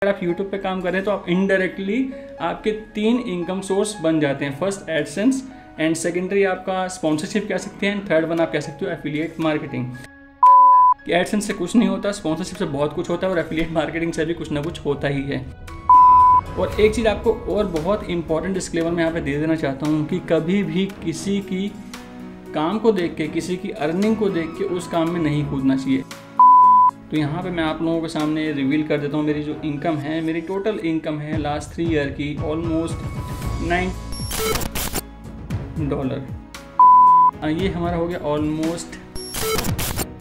अगर आप YouTube पे काम कर रहे हैं तो आप इनडायरेक्टली आपके 3 इनकम सोर्स बन जाते हैं। फर्स्ट एडसेंस, एंड सेकेंडरी आपका स्पॉन्सरशिप कह सकते हैं, एंड थर्ड वन आप कह सकते हो एफिलिएट मार्केटिंग। एडसेंस से कुछ नहीं होता, स्पॉन्सरशिप से बहुत कुछ होता है, और एफिलिएट मार्केटिंग से भी कुछ ना कुछ होता ही है। और एक चीज़ आपको और बहुत इंपॉर्टेंट डिस्क्लेमर मैं यहाँ पे दे देना चाहता हूँ कि कभी भी किसी की काम को देख के, किसी की अर्निंग को देख के उस काम में नहीं कूदना चाहिए। तो यहाँ पे मैं आप लोगों के सामने रिवील कर देता हूँ मेरी जो इनकम है। मेरी टोटल इनकम है लास्ट 3 ईयर की ऑलमोस्ट $9। ये हमारा हो गया ऑलमोस्ट,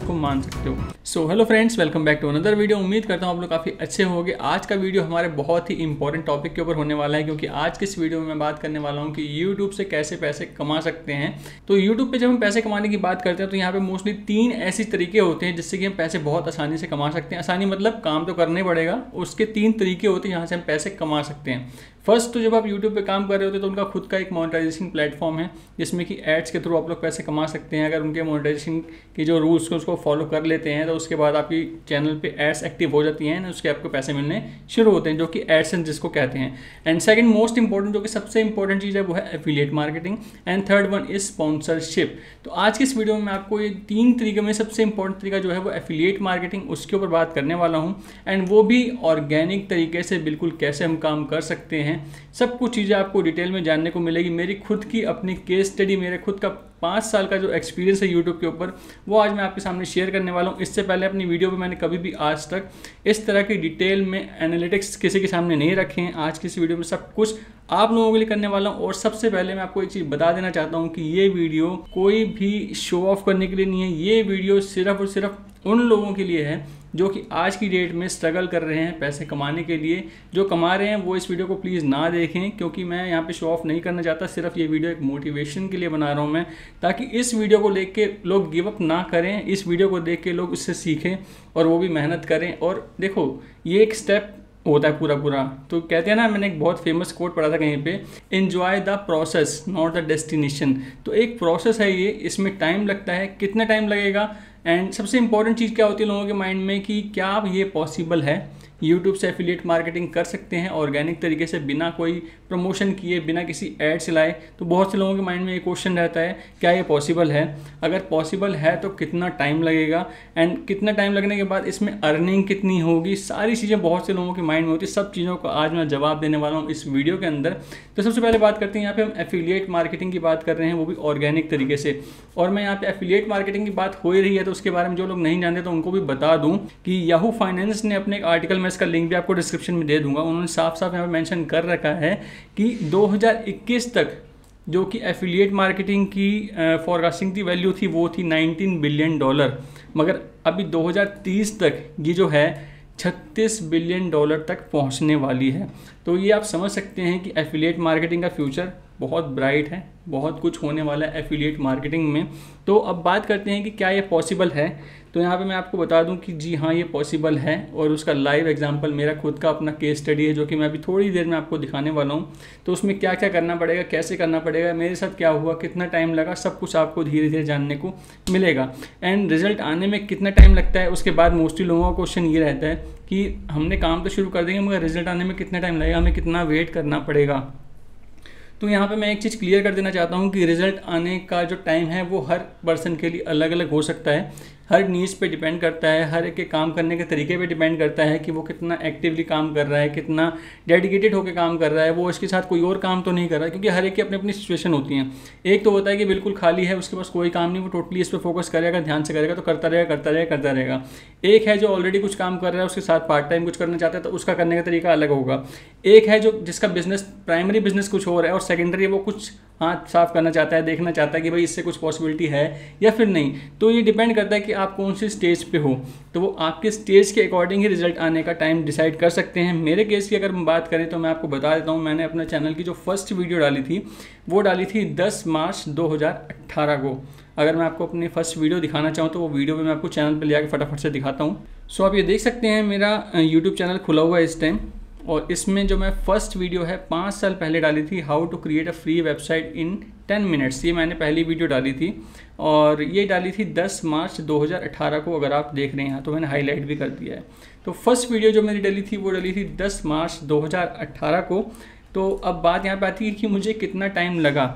को मान सकते हो। So hello friends, welcome back to another video. उम्मीद करता हूँ आप लोग काफ़ी अच्छे होंगे। आज का वीडियो हमारे बहुत ही इंपॉर्टेंट टॉपिक के ऊपर होने वाला है, क्योंकि आज के इस वीडियो में मैं बात करने वाला हूँ कि यूट्यूब से कैसे पैसे कमा सकते हैं। तो यूट्यूब पे जब हम पैसे कमाने की बात करते हैं तो यहाँ पे मोस्टली 3 ऐसे तरीके होते हैं जिससे कि हम पैसे बहुत आसानी से कमा सकते हैं। आसानी मतलब काम तो करने पड़ेगा, उसके 3 तरीके होते हैं जहाँ से हम पैसे कमा सकते हैं। फर्स्ट, तो जब आप यूट्यूब पे काम कर रहे होते हैं तो उनका खुद का एक मोनेटाइजेशन प्लेटफॉर्म है जिसमें कि एड्स के थ्रू आप लोग पैसे कमा सकते हैं। अगर उनके मोनेटाइजेशन की जो रूल्स को उसको फॉलो कर लेते हैं तो उसके बाद आपकी चैनल पे एड्स एक्टिव हो जाती हैं, उसके आपको पैसे मिलने शुरू होते हैं, जो कि एडसेंस जिसको कहते हैं। एंड सेकंड मोस्ट इंपॉर्टेंट, जो कि सबसे इंपॉर्टेंट चीज़ है, वो है affiliate marketing. And third one is sponsorship. तो आज की इस वीडियो में मैं आपको ये 3 तरीके में सबसे इंपॉर्टेंट तरीका जो है वो एफिलिएट मार्केटिंग, उसके ऊपर बात करने वाला हूँ। एंड वो भी ऑर्गेनिक तरीके से बिल्कुल कैसे हम काम कर सकते हैं, सब कुछ चीज़ें आपको डिटेल में जानने को मिलेगी। मेरी खुद की अपनी केस स्टडी, मेरे खुद का 5 साल का जो एक्सपीरियंस है यूट्यूब के ऊपर, वो आज मैं आपके सामने शेयर करने वाला हूँ। इससे पहले अपनी वीडियो पे मैंने कभी भी आज तक इस तरह की डिटेल में एनालिटिक्स किसी के सामने नहीं रखे हैं। आज की इस वीडियो में सब कुछ आप लोगों के लिए करने वाला हूँ। और सबसे पहले मैं आपको एक चीज़ बता देना चाहता हूँ कि ये वीडियो कोई भी शो ऑफ करने के लिए नहीं है। ये वीडियो सिर्फ और सिर्फ उन लोगों के लिए है जो कि आज की डेट में स्ट्रगल कर रहे हैं पैसे कमाने के लिए। जो कमा रहे हैं वो इस वीडियो को प्लीज़ ना देखें, क्योंकि मैं यहाँ पे शो ऑफ नहीं करना चाहता। सिर्फ ये वीडियो एक मोटिवेशन के लिए बना रहा हूँ मैं, ताकि इस वीडियो को देख के लोग गिव अप ना करें। इस वीडियो को देख के लोग इससे सीखें और वो भी मेहनत करें। और देखो, ये एक स्टेप होता है पूरा। तो कहते हैं ना, मैंने एक बहुत फेमस कोट पढ़ा था कहीं पे, enjoy the process not the destination. तो एक प्रोसेस है ये, इसमें टाइम लगता है। कितना टाइम लगेगा, एंड सबसे इंपॉर्टेंट चीज़ क्या होती है लोगों के माइंड में कि क्या ये पॉसिबल है, यूट्यूब से एफिलिएट मार्केटिंग कर सकते हैं ऑर्गेनिक तरीके से, बिना कोई प्रमोशन किए, बिना किसी ऐड से लाए। तो बहुत से लोगों के माइंड में ये क्वेश्चन रहता है, क्या ये पॉसिबल है? अगर पॉसिबल है तो कितना टाइम लगेगा, एंड कितना टाइम लगने के बाद इसमें अर्निंग कितनी होगी, सारी चीज़ें बहुत से लोगों के माइंड में होती है। सब चीज़ों को आज मैं जवाब देने वाला हूँ इस वीडियो के अंदर। तो सबसे पहले बात करते हैं, यहाँ पे हम एफिलिएट मार्केटिंग की बात कर रहे हैं, वो भी ऑर्गेनिक तरीके से। और मैं यहाँ पे एफिलिएट मार्केटिंग की बात हो ही रही है तो उसके बारे में जो लोग नहीं जानते तो उनको भी बता दूँ कि याहू फाइनेंस ने अपने एक आर्टिकल में, इसका लिंक भी आपको डिस्क्रिप्शन में दे दूंगा, उन्होंने साफ साफ यहाँ पे मेंशन कर रखा है कि 2021 तक जो कि एफिलिएट मार्केटिंग की फॉरकास्टिंग की वैल्यू थी वो थी $19 बिलियन, मगर अभी 2030 तक ये जो है $36 बिलियन तक पहुंचने वाली है। तो ये आप समझ सकते हैं कि एफिलिएट मार्केटिंग का फ्यूचर बहुत ब्राइट है, बहुत कुछ होने वाला है एफिलिएट मार्केटिंग में। तो अब बात करते हैं कि क्या ये पॉसिबल है। तो यहाँ पे मैं आपको बता दूं कि जी हाँ, ये पॉसिबल है, और उसका लाइव एग्जांपल मेरा खुद का अपना केस स्टडी है, जो कि मैं अभी थोड़ी देर में आपको दिखाने वाला हूँ। तो उसमें क्या क्या करना पड़ेगा, कैसे करना पड़ेगा, मेरे साथ क्या हुआ, कितना टाइम लगा, सब कुछ आपको धीरे धीरे जानने को मिलेगा। एंड रिजल्ट आने में कितना टाइम लगता है, उसके बाद मोस्टली लोगों का क्वेश्चन ये रहता है कि हमने काम तो शुरू कर देंगे मगर रिजल्ट आने में कितना टाइम लगेगा, हमें कितना वेट करना पड़ेगा। तो यहाँ पे मैं एक चीज़ क्लियर कर देना चाहता हूँ कि रिज़ल्ट आने का जो टाइम है वो हर पर्सन के लिए अलग अलग हो सकता है, हर नीड्स पे डिपेंड करता है, हर एक के काम करने के तरीके पे डिपेंड करता है कि वो कितना एक्टिवली काम कर रहा है, कितना डेडिकेटेड होकर काम कर रहा है, वो इसके साथ कोई और काम तो नहीं कर रहा है। क्योंकि हर एक की अपनी अपनी सिचुएशन होती हैं। एक तो होता है कि बिल्कुल खाली है, उसके पास कोई काम नहीं, वो टोटली इस पर फोकस करेगा, ध्यान से करेगा तो करता रहेगा। एक है जो ऑलरेडी कुछ काम कर रहा है, उसके साथ पार्ट टाइम कुछ करना चाहता है तो उसका करने का तरीका अलग होगा। एक है जो जिसका बिजनेस, प्राइमरी बिजनेस कुछ और है, और सेकेंडरी वो कुछ हाथ साफ करना चाहता है, देखना चाहता है कि भाई इससे कुछ पॉसिबिलिटी है या फिर नहीं। तो ये डिपेंड करता है कि आप कौन सी स्टेज पे हो, तो वो आपके स्टेज के अकॉर्डिंग ही रिजल्ट आने का टाइम डिसाइड कर सकते हैं। मेरे केस की अगर हम बात करें तो मैं आपको बता देता हूँ, मैंने अपने चैनल की जो फर्स्ट वीडियो डाली थी वो डाली थी 10 मार्च 2018 को। अगर मैं आपको अपनी फर्स्ट वीडियो दिखाना चाहूँ तो वो वीडियो भी मैं आपको चैनल पर ले आके फटाफट से दिखाता हूँ। सो आप ये देख सकते हैं मेरा यूट्यूब चैनल खुला हुआ है इस टाइम, और इसमें जो मैं फर्स्ट वीडियो है 5 साल पहले डाली थी, how to create a free website in 10 minutes, ये मैंने पहली वीडियो डाली थी और ये डाली थी 10 मार्च 2018 को। अगर आप देख रहे हैं तो मैंने हाईलाइट भी कर दिया है। तो फर्स्ट वीडियो जो मेरी डली थी वो डली थी 10 मार्च 2018 को। तो अब बात यहाँ पे आती है कि मुझे कितना टाइम लगा।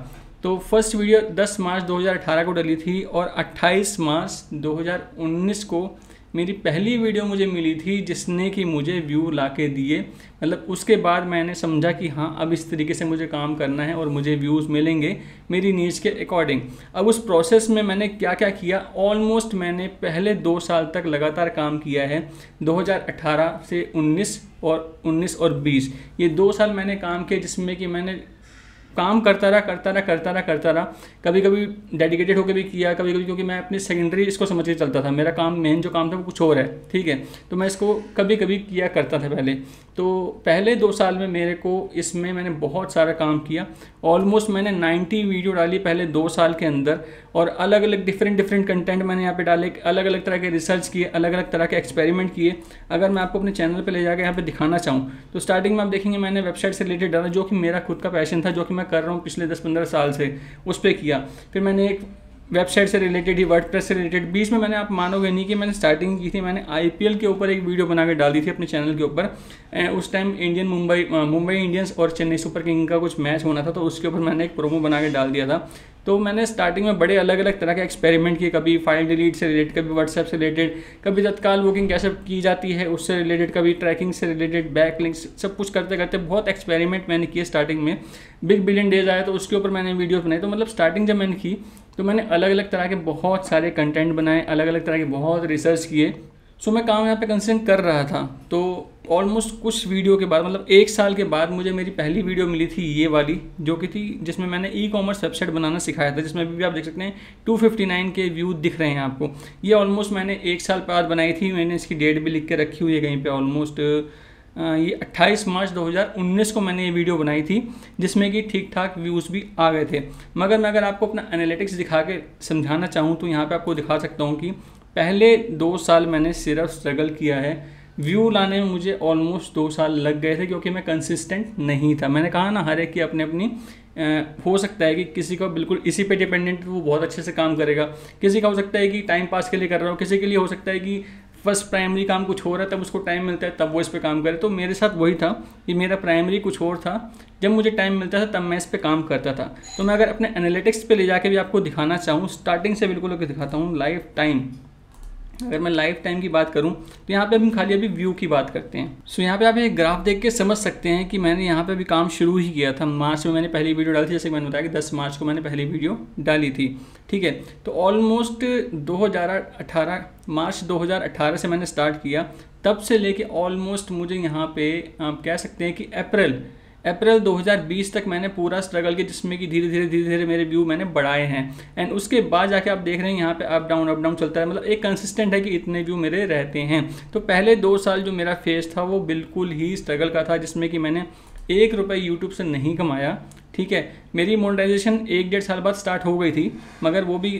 तो फर्स्ट वीडियो 10 मार्च 2018 को डली थी और 28 मार्च 2019 को मेरी पहली वीडियो मुझे मिली थी जिसने कि मुझे व्यू ला के दिए। मतलब उसके बाद मैंने समझा कि हाँ अब इस तरीके से मुझे काम करना है और मुझे व्यूज़ मिलेंगे मेरी नीड्स के अकॉर्डिंग। अब उस प्रोसेस में मैंने क्या क्या किया, ऑलमोस्ट मैंने पहले 2 साल तक लगातार काम किया है। 2018 से 19 और 20 ये 2 साल मैंने काम किया, जिसमें कि मैंने काम करता रहा। कभी कभी डेडिकेटेड होकर भी किया, कभी कभी क्योंकि मैं अपनी सेकेंडरी इसको समझ के चलता था, मेरा काम मेन जो काम था वो कुछ और है, ठीक है। तो मैं इसको कभी कभी किया करता था पहले। तो पहले 2 साल में मेरे को इसमें मैंने बहुत सारा काम किया। ऑलमोस्ट मैंने 90 वीडियो डाली पहले 2 साल के अंदर और अलग अलग डिफरेंट कंटेंट मैंने यहाँ पे डाले, अलग अलग तरह के रिसर्च किए, अलग अलग तरह के एक्सपेरिमेंट किए। अगर मैं आपको अपने चैनल पे ले जाकर यहाँ पे दिखाना चाहूँ तो स्टार्टिंग में आप देखेंगे मैंने वेबसाइट से रिलेटेड डाला, जो कि मेरा खुद का पैशन था, जो कि मैं कर रहा हूँ पिछले 10-15 साल से, उस पर किया। फिर मैंने एक वेबसाइट से रिलेटेड ही, वर्डप्रेस से रिलेटेड, बीच में मैंने, आप मानोगे नहीं कि मैंने स्टार्टिंग की थी, मैंने IPL के ऊपर एक वीडियो बना के डाल दी थी अपने चैनल के ऊपर। उस टाइम मुंबई इंडियंस और चेन्नई सुपर किंग का कुछ मैच होना था, तो उसके ऊपर मैंने एक प्रोमो बना के डाल दिया था। तो मैंने स्टार्टिंग में बड़े अलग अलग तरह के एक्सपेरिमेंट किए, कभी फाइल डिलीट से रिलेटेड, कभी व्हाट्सएप से रिलेटेड, कभी तत्काल बुकिंग कैसे की जाती है उससे रिलेटेड, कभी ट्रैकिंग से रिलेटेड, बैकलिंक्स, सब कुछ करते करते बहुत एक्सपेरिमेंट मैंने किए। स्टार्टिंग में बिग बिलियन डेज आया तो उसके ऊपर मैंने वीडियोस बनाई। तो मतलब स्टार्टिंग जब मैंने की तो मैंने अलग अलग तरह के बहुत सारे कंटेंट बनाए, अलग अलग तरह के बहुत रिसर्च किए। सो मैं काम यहाँ पे कंसिस्टेंट कर रहा था। तो ऑलमोस्ट कुछ वीडियो के बाद, मतलब 1 साल के बाद, मुझे मेरी पहली वीडियो मिली थी ये वाली, जो कि थी जिसमें मैंने ई-कॉमर्स वेबसाइट बनाना सिखाया था, जिसमें भी आप देख सकते हैं 259 के व्यू दिख रहे हैं आपको। ये ऑलमोस्ट मैंने 1 साल बाद बनाई थी। मैंने इसकी डेट भी लिख के रखी हुई है कहीं पर। ऑलमोस्ट ये 28 मार्च 2019 को मैंने ये वीडियो बनाई थी, जिसमें कि ठीक ठाक व्यूज़ भी आ गए थे। मगर मैं अगर आपको अपना एनालिटिक्स दिखा के समझाना चाहूँ तो यहाँ पे आपको दिखा सकता हूँ कि पहले 2 साल मैंने सिर्फ स्ट्रगल किया है। व्यू लाने में मुझे ऑलमोस्ट 2 साल लग गए थे, क्योंकि मैं कंसिस्टेंट नहीं था। मैंने कहा ना, हर एक की अपनी अपनी हो सकता है कि किसी को बिल्कुल इसी पे डिपेंडेंट वो बहुत अच्छे से काम करेगा, किसी का हो सकता है कि टाइम पास के लिए कर रहा हो, किसी के लिए हो सकता है कि फर्स्ट प्राइमरी काम कुछ हो रहा है, तब उसको टाइम मिलता है तब वो इस पे काम करे। तो मेरे साथ वही था कि मेरा प्राइमरी कुछ और था, जब मुझे टाइम मिलता था तब मैं इस पे काम करता था। तो मैं अगर अपने एनालिटिक्स पे ले जाके भी आपको दिखाना चाहूँ, स्टार्टिंग से बिल्कुल दिखाता हूँ लाइफ टाइम। अगर मैं लाइफ टाइम की बात करूं तो यहाँ पे हम खाली अभी व्यू की बात करते हैं। सो यहाँ पे आप एक ग्राफ देख के समझ सकते हैं कि मैंने यहाँ पे भी काम शुरू ही किया था। मार्च में मैंने पहली वीडियो डाली थी, जैसे मैंने बताया कि 10 मार्च को मैंने पहली वीडियो डाली थी, ठीक है। तो ऑलमोस्ट 2018 मार्च 2018 से मैंने स्टार्ट किया, तब से लेके ऑलमोस्ट मुझे यहाँ पे आप कह सकते हैं कि अप्रैल 2020 तक मैंने पूरा स्ट्रगल किया, जिसमें कि धीरे धीरे मेरे व्यू मैंने बढ़ाए हैं। एंड उसके बाद जाके आप देख रहे हैं यहाँ पे अप डाउन चलता है। मतलब एक कंसिस्टेंट है कि इतने व्यू मेरे रहते हैं। तो पहले 2 साल जो मेरा फेज था वो बिल्कुल ही स्ट्रगल का था, जिसमें कि मैंने 1 रुपये यूट्यूब से नहीं कमाया, ठीक है। मेरी मोनेटाइजेशन 1-1.5 साल बाद स्टार्ट हो गई थी, मगर वो भी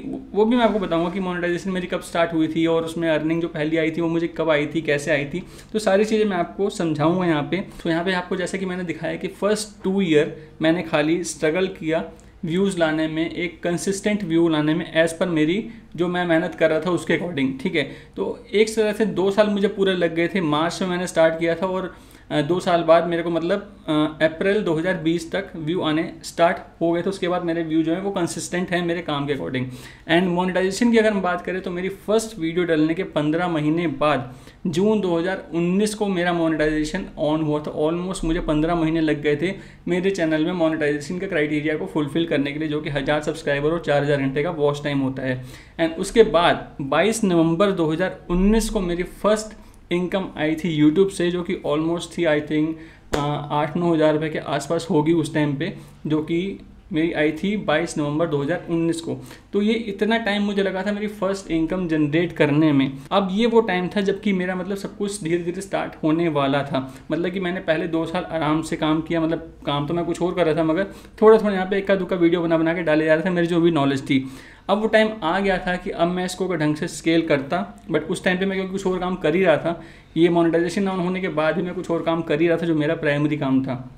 मैं आपको बताऊंगा कि मोनेटाइजेशन मेरी कब स्टार्ट हुई थी और उसमें अर्निंग जो पहली आई थी वो मुझे कब आई थी, कैसे आई थी। तो सारी चीज़ें मैं आपको समझाऊंगा यहाँ पे। तो यहाँ पे आपको जैसे कि मैंने दिखाया कि फर्स्ट 2 ईयर मैंने खाली स्ट्रगल किया व्यूज़ लाने में, एक कंसिस्टेंट व्यू लाने में, एज़ पर मेरी जो मैं मेहनत कर रहा था उसके अकॉर्डिंग, ठीक है। तो एक तरह से 2 साल मुझे पूरे लग गए थे। मार्च में मैंने स्टार्ट किया था और 2 साल बाद मेरे को मतलब अप्रैल 2020 तक व्यू आने स्टार्ट हो गए थे। उसके बाद मेरे व्यू जो है वो कंसिस्टेंट हैं मेरे काम के अकॉर्डिंग। एंड मोनेटाइजेशन की अगर हम बात करें तो मेरी फर्स्ट वीडियो डालने के 15 महीने बाद जून 2019 को मेरा मोनेटाइजेशन ऑन हुआ था। ऑलमोस्ट मुझे 15 महीने लग गए थे मेरे चैनल में मोनेटाइजेशन के क्राइटेरिया को फुलफिल करने के लिए, जो कि 1000 सब्सक्राइबर और 4000 घंटे का वॉच टाइम होता है। एंड उसके बाद 22 नवंबर 2019 को मेरी फर्स्ट इनकम आई थी यूट्यूब से, जो कि ऑलमोस्ट थी आई थिंक 8-9 हज़ार रुपये के आसपास होगी उस टाइम पे, जो कि मेरी आई थी 22 नवंबर 2019 को। तो ये इतना टाइम मुझे लगा था मेरी फर्स्ट इनकम जनरेट करने में। अब ये वो टाइम था जबकि मेरा मतलब सब कुछ धीरे धीरे स्टार्ट होने वाला था। मतलब कि मैंने पहले 2 साल आराम से काम किया, मतलब काम तो मैं कुछ और कर रहा था मगर थोड़ा थोड़ा यहाँ पे इक्का दुक्का वीडियो बना के डाले जा रहा था, मेरी जो भी नॉलेज थी। अब वो टाइम आ गया था कि अब मैं इसको ढंग से स्केल करता, बट उस टाइम पे मैं क्योंकि कुछ और काम कर ही रहा था, ये मोनेटाइजेशन ऑन होने के बाद भी मैं कुछ और काम कर ही रहा था जो मेरा प्राइमरी काम था।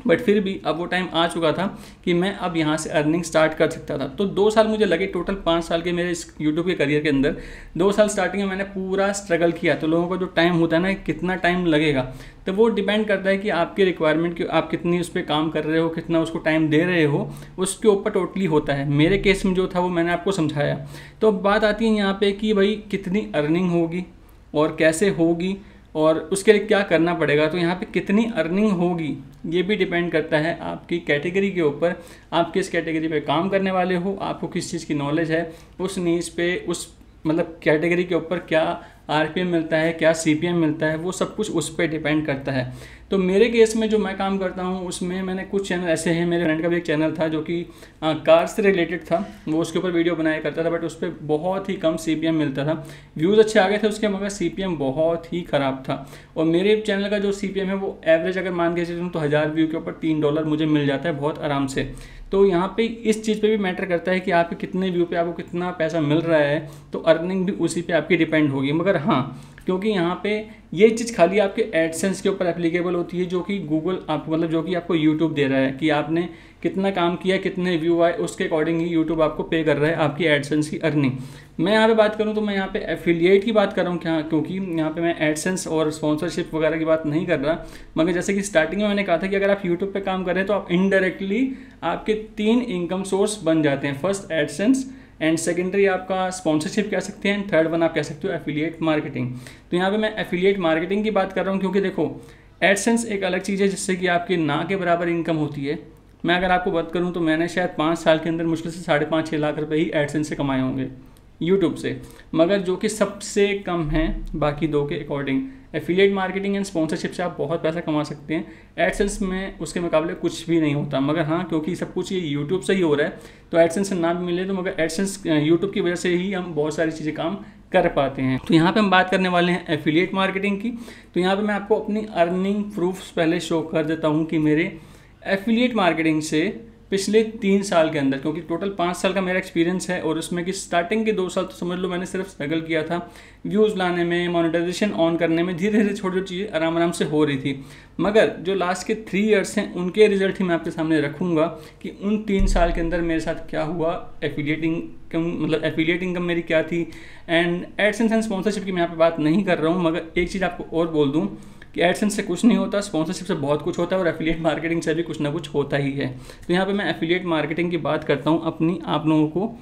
बट फिर भी अब वो टाइम आ चुका था कि मैं अब यहाँ से अर्निंग स्टार्ट कर सकता था। तो 2 साल मुझे लगे, टोटल 5 साल के मेरे इस यूट्यूब के करियर के अंदर 2 साल स्टार्टिंग में मैंने पूरा स्ट्रगल किया। तो लोगों का जो टाइम होता है ना, कितना टाइम लगेगा, तो वो डिपेंड करता है कि आपकी रिक्वायरमेंट, कि आप कितनी उस पर काम कर रहे हो, कितना उसको टाइम दे रहे हो, उसके ऊपर टोटली होता है। मेरे केस में जो था वो मैंने आपको समझाया। तो अब बात आती है यहाँ पे कि भाई कितनी अर्निंग होगी और कैसे होगी और उसके लिए क्या करना पड़ेगा। तो यहाँ पे कितनी अर्निंग होगी ये भी डिपेंड करता है आपकी कैटेगरी के ऊपर, आप किस कैटेगरी पे काम करने वाले हो, आपको किस चीज़ की नॉलेज है, उस नीज पे, उस मतलब कैटेगरी के ऊपर क्या आरपीएम मिलता है, क्या सीपीएम मिलता है, वो सब कुछ उस पर डिपेंड करता है। तो मेरे केस में जो मैं काम करता हूँ उसमें मैंने कुछ चैनल ऐसे हैं, मेरे फ्रेंड का भी एक चैनल था जो कि कार से रिलेटेड था, वो उसके ऊपर वीडियो बनाया करता था, बट उस पर बहुत ही कम सीपीएम मिलता था। व्यूज़ अच्छे आ गए थे उसके, मगर सीपीएम बहुत ही ख़राब था। और मेरे चैनल का जो सीपीएम है वो एवरेज अगर मान के चलूँ तो 1000 व्यू के ऊपर $3 मुझे मिल जाता है बहुत आराम से। तो यहाँ पे इस चीज़ पे भी मैटर करता है कि आपके कितने व्यू पे आपको कितना पैसा मिल रहा है, तो अर्निंग भी उसी पे आपकी डिपेंड होगी। मगर हाँ, क्योंकि यहाँ पे ये चीज़ खाली आपके एडसेंस के ऊपर एप्लीकेबल होती है, जो कि गूगल आपको, मतलब जो कि आपको यूट्यूब दे रहा है कि आपने कितना काम किया, कितने व्यू आए, उसके अकॉर्डिंग ही यूट्यूब आपको पे कर रहा है आपकी एडसेंस की अर्निंग। मैं यहाँ पे बात करूँ तो मैं यहाँ पे एफिलिएट की बात कर रहा हूँ क्या, क्योंकि यहाँ पे मैं एडसेंस और स्पॉन्सरशिप वगैरह की बात नहीं कर रहा। मगर जैसे कि स्टार्टिंग में मैंने कहा था कि अगर आप यूट्यूब पे काम कर रहे हैं तो आप इनडायरेक्टली आपके 3 इनकम सोर्स बन जाते हैं। फर्स्ट एडसेंस, एंड सेकेंडरी आपका स्पॉन्सरशिप कह सकते हैं, थर्ड वन आप कह सकते हो एफिलिएट मार्केटिंग। तो यहाँ पे मैं एफिलिएट मार्केटिंग की बात कर रहा हूँ क्योंकि देखो, एडसेंस एक अलग चीज़ है जिससे कि आपकी ना के बराबर इनकम होती है। मैं अगर आपको बात करूँ तो मैंने शायद 5 साल के अंदर मुश्किल से 5.5-6 लाख रुपए ही एडसेंस से कमाए होंगे यूट्यूब से, मगर जो कि सबसे कम है बाकी 2 के according. Affiliate marketing and sponsorship से आप बहुत पैसा कमा सकते हैं, एडसेंस में उसके मुकाबले कुछ भी नहीं होता। मगर हाँ, क्योंकि सब कुछ ये यूट्यूब से ही हो रहा है तो एडसेंस से ना भी मिले तो मगर एडसेंस यूट्यूब की वजह से ही हम बहुत सारी चीज़ें काम कर पाते हैं। तो यहाँ पे हम बात करने वाले हैं एफिलिएट मार्केटिंग की। तो यहाँ पे मैं आपको अपनी अर्निंग प्रूफ्स पहले शो कर देता हूँ कि मेरे एफिलिएट मार्केटिंग से पिछले 3 साल के अंदर, क्योंकि टोटल 5 साल का मेरा एक्सपीरियंस है और उसमें कि स्टार्टिंग के 2 साल तो समझ लो मैंने सिर्फ स्ट्रगल किया था व्यूज़ लाने में, मोनेटाइजेशन ऑन करने में, धीरे धीरे छोटी छोटी चीज़ें आराम आराम से हो रही थी। मगर जो लास्ट के 3 ईयर्स हैं उनके रिजल्ट ही मैं आपके सामने रखूँगा कि उन 3 साल के अंदर मेरे साथ क्या हुआ, एफिलिएट इनकम, मतलब एफिलिएट इनकम मेरी क्या थी। एंड एडसेंस एंड स्पॉन्सरशिप की मैं यहाँ पे बात नहीं कर रहा हूँ, मगर एक चीज़ आपको और बोल दूँ कि एडसेंस से कुछ नहीं होता, स्पॉन्सरशिप से बहुत कुछ होता है और एफिलिएट मार्केटिंग से भी कुछ ना कुछ होता ही है। तो यहाँ पे मैं एफिलिएट मार्केटिंग की बात करता हूँ अपनी आप लोगों को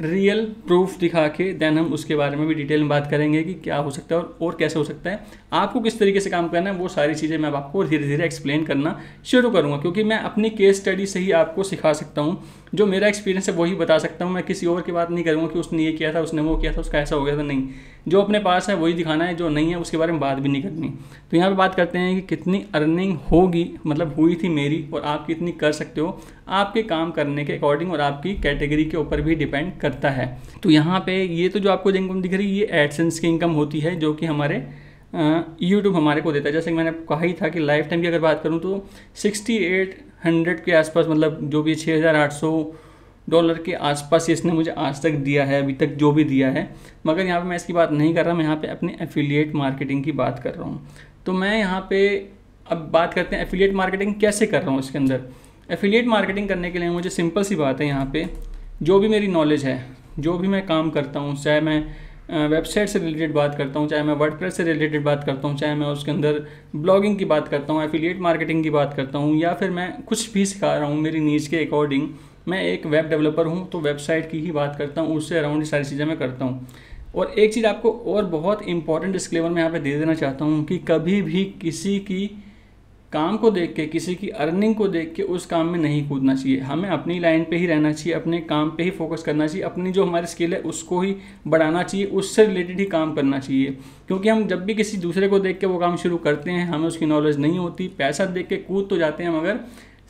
रियल प्रूफ दिखा के, देन हम उसके बारे में भी डिटेल में बात करेंगे कि क्या हो सकता है और कैसे हो सकता है, आपको किस तरीके से काम करना है। वो सारी चीज़ें मैं आपको धीरे धीरे एक्सप्लेन करना शुरू करूँगा, क्योंकि मैं अपनी केस स्टडी से ही आपको सिखा सकता हूँ। जो मेरा एक्सपीरियंस है वही बता सकता हूँ, मैं किसी और की बात नहीं करूँगा कि उसने ये किया था, उसने वो किया था, उसका ऐसा हो गया था। नहीं, जो अपने पास है वही दिखाना है, जो नहीं है उसके बारे में बात भी नहीं करनी। तो यहाँ पे बात करते हैं कि कितनी अर्निंग होगी, मतलब हुई थी मेरी, और आप कितनी कर सकते हो, आपके काम करने के अकॉर्डिंग और आपकी कैटेगरी के ऊपर भी डिपेंड करता है। तो यहाँ पे ये तो जो आपको इनकम दिख रही है ये एडसेंस की इनकम होती है, जो कि हमारे यूट्यूब हमारे को देता है। जैसे कि मैंने कहा ही था कि लाइफ टाइम की अगर बात करूँ तो 6800 के आसपास, मतलब जो भी $6800 के आसपास इसने मुझे आज तक दिया है, अभी तक जो भी दिया है। मगर यहाँ पे मैं इसकी बात नहीं कर रहा, मैं यहाँ पे अपनी एफिलिएट मार्केटिंग की बात कर रहा हूँ। तो मैं यहाँ पे अब बात करते हैं एफिलिएट मार्केटिंग कैसे कर रहा हूँ। इसके अंदर एफिलिएट मार्केटिंग करने के लिए मुझे सिंपल सी बात है, यहाँ पे जो भी मेरी नॉलेज है, जो भी मैं काम करता हूँ, चाहे मैं वेबसाइट से रिलेटेड बात करता हूँ, चाहे मैं वर्डप्रेस से रिलेटेड बात करता हूँ, चाहे मैं उसके अंदर ब्लॉगिंग की बात करता हूँ, एफिलिएट मार्केटिंग की बात करता हूँ, या फिर मैं कुछ भी सिखा रहा हूँ मेरी नीज के अकॉर्डिंग। मैं एक वेब डेवलपर हूँ तो वेबसाइट की ही बात करता हूँ, उससे अराउंड सारी चीज़ें मैं करता हूँ। और एक चीज़ आपको और बहुत इंपॉर्टेंट डिस्क्लेमर मैं यहाँ पे दे देना चाहता हूँ कि कभी भी किसी की काम को देख के, किसी की अर्निंग को देख के उस काम में नहीं कूदना चाहिए। हमें अपनी लाइन पे ही रहना चाहिए, अपने काम पे ही फोकस करना चाहिए, अपनी जो हमारी स्किल है उसको ही बढ़ाना चाहिए, उससे रिलेटेड ही काम करना चाहिए। क्योंकि हम जब भी किसी दूसरे को देख के वो काम शुरू करते हैं, हमें उसकी नॉलेज नहीं होती, पैसा देख के कूद तो जाते हैं मगर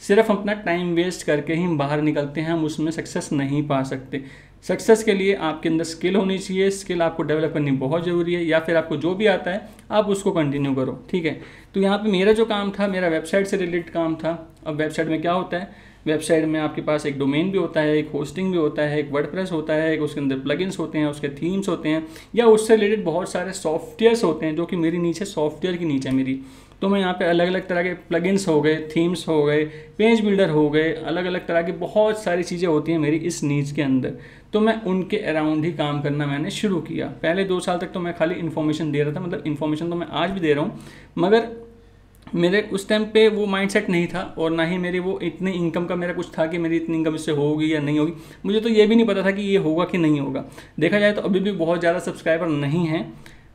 सिर्फ अपना टाइम वेस्ट करके ही हम बाहर निकलते हैं, हम उसमें सक्सेस नहीं पा सकते। सक्सेस के लिए आपके अंदर स्किल होनी चाहिए, स्किल आपको डेवलप करनी बहुत ज़रूरी है, या फिर आपको जो भी आता है आप उसको कंटिन्यू करो, ठीक है। तो यहाँ पे मेरा जो काम था, मेरा वेबसाइट से रिलेटेड काम था। अब वेबसाइट में क्या होता है, वेबसाइट में आपके पास एक डोमेन भी होता है, एक होस्टिंग भी होता है, एक वर्डप्रेस होता है, एक उसके अंदर प्लगइन्स होते हैं, उसके थीम्स होते हैं, या उससे रिलेटेड बहुत सारे सॉफ्टवेयर्स होते हैं, जो कि मेरी नीचे सॉफ्टवेयर की नीचे मेरी। तो मैं यहाँ पे अलग अलग तरह के प्लगइन्स हो गए, थीम्स हो गए, पेज बिल्डर हो गए, अलग अलग तरह की बहुत सारी चीज़ें होती हैं मेरी इस नीच के अंदर। तो मैं उनके अराउंड ही काम करना मैंने शुरू किया। पहले 2 साल तक तो मैं खाली इन्फॉर्मेशन दे रहा था, मतलब इन्फॉर्मेशन तो मैं आज भी दे रहा हूँ, मगर मेरे उस टाइम पे वो माइंडसेट नहीं था, और ना ही मेरी वो इतनी इनकम का मेरा कुछ था कि मेरी इतनी इनकम इससे होगी या नहीं होगी। मुझे तो ये भी नहीं पता था कि ये होगा कि नहीं होगा। देखा जाए तो अभी भी बहुत ज़्यादा सब्सक्राइबर नहीं हैं,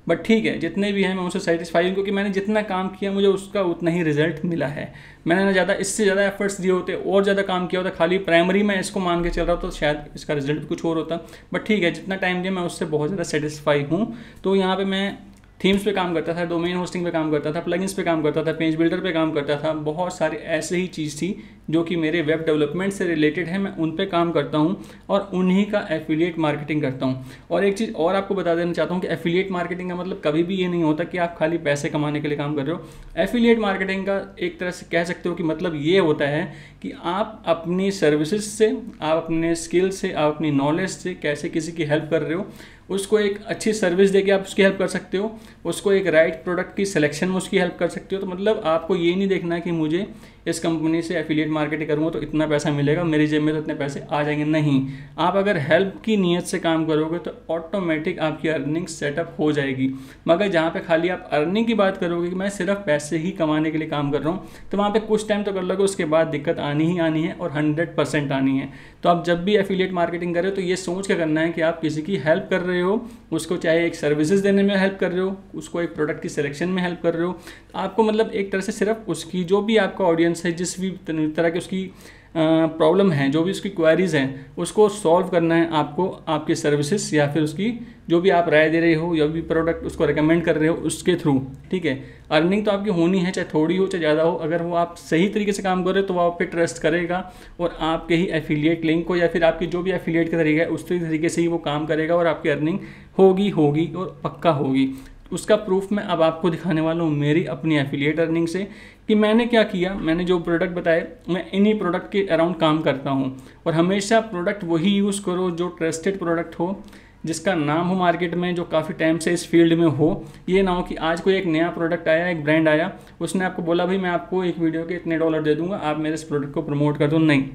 बट ठीक है, जितने भी हैं मैं उनसे सेटिस्फाई हूँ, क्योंकि मैंने जितना काम किया मुझे उसका उतना ही रिजल्ट मिला है। मैंने ना ज़्यादा इससे ज़्यादा एफर्ट्स दिए होते और ज़्यादा काम किया होता, खाली प्राइमरी में इसको मान के चल रहा, तो शायद इसका रिजल्ट भी कुछ और होता। बट ठीक है, जितना टाइम दिया मैं उससे बहुत ज़्यादा सेटिस्फाई हूँ। तो यहाँ पर मैं थीम्स पे काम करता था, डोमेन होस्टिंग पे काम करता था, प्लगइन्स पे काम करता था, पेज बिल्डर पे काम करता था, बहुत सारे ऐसे ही चीज़ थी जो कि मेरे वेब डेवलपमेंट से रिलेटेड है, मैं उन पे काम करता हूँ और उन्हीं का एफिलिएट मार्केटिंग करता हूँ। और एक चीज़ और आपको बता देना चाहता हूँ कि एफिलिएट मार्केटिंग का मतलब कभी भी ये नहीं होता कि आप खाली पैसे कमाने के लिए काम कर रहे हो। एफिलिएट मार्केटिंग का एक तरह से कह सकते हो कि मतलब ये होता है कि आप अपनी सर्विसेज से, आप अपने स्किल से, आप अपनी नॉलेज से कैसे किसी की हेल्प कर रहे हो, उसको एक अच्छी सर्विस देके आप उसकी हेल्प कर सकते हो, उसको एक राइट प्रोडक्ट की सिलेक्शन में उसकी हेल्प कर सकते हो। तो मतलब आपको ये नहीं देखना कि मुझे इस कंपनी से एफिलिएट मार्केटिंग करूँगा तो इतना पैसा मिलेगा, मेरी जेब में तो इतने पैसे आ जाएंगे। नहीं, आप अगर हेल्प की नीयत से काम करोगे तो ऑटोमेटिक आपकी अर्निंग सेटअप हो जाएगी। मगर जहाँ पे खाली आप अर्निंग की बात करोगे कि मैं सिर्फ पैसे ही कमाने के लिए काम कर रहा हूँ, तो वहाँ पे कुछ टाइम तो कर लोगे, उसके बाद दिक्कत आनी ही आनी है, और 100% आनी है। तो आप जब भी एफिलिएट मार्केटिंग कर रहे हो तो ये सोच के करना है कि आप किसी की हेल्प कर रहे हो, उसको चाहे एक सर्विसेज देने में हेल्प कर रहे हो, उसको एक प्रोडक्ट की सिलेक्शन में हेल्प कर रहे हो। आपको मतलब एक तरह से सिर्फ उसकी जो भी आपका ऑडियंस है, जिस भी तरह की उसकी प्रॉब्लम है, जो भी उसकी क्वेरीज हैं, उसको सॉल्व करना है आपको, आपके सर्विसेज या फिर उसकी जो भी आप राय दे रहे हो या भी प्रोडक्ट उसको रिकमेंड कर रहे हो उसके थ्रू, ठीक है। अर्निंग तो आपकी होनी है, चाहे थोड़ी हो चाहे ज़्यादा हो। अगर वो आप सही तरीके से काम कर रहे हो तो वो आप पे ट्रस्ट करेगा और आपके ही एफिलिएट लिंक को या फिर आपकी जो भी एफिलिएट का तरीका है उस तरीके से ही वो काम करेगा और आपकी अर्निंग होगी और पक्का होगी। उसका प्रूफ मैं अब आपको दिखाने वाला हूँ मेरी अपनी एफिलिएट अर्निंग से कि मैंने क्या किया। मैंने जो प्रोडक्ट बताए, मैं इन्हीं प्रोडक्ट के अराउंड काम करता हूँ। और हमेशा प्रोडक्ट वही यूज़ करो जो ट्रस्टेड प्रोडक्ट हो, जिसका नाम हो मार्केट में, जो काफ़ी टाइम से इस फील्ड में हो। ये ना हो कि आज कोई एक नया प्रोडक्ट आया, एक ब्रांड आया, उसने आपको बोला भाई मैं आपको एक वीडियो के इतने $, दे दूंगा, आप मेरे इस प्रोडक्ट को प्रमोट कर दो। नहीं,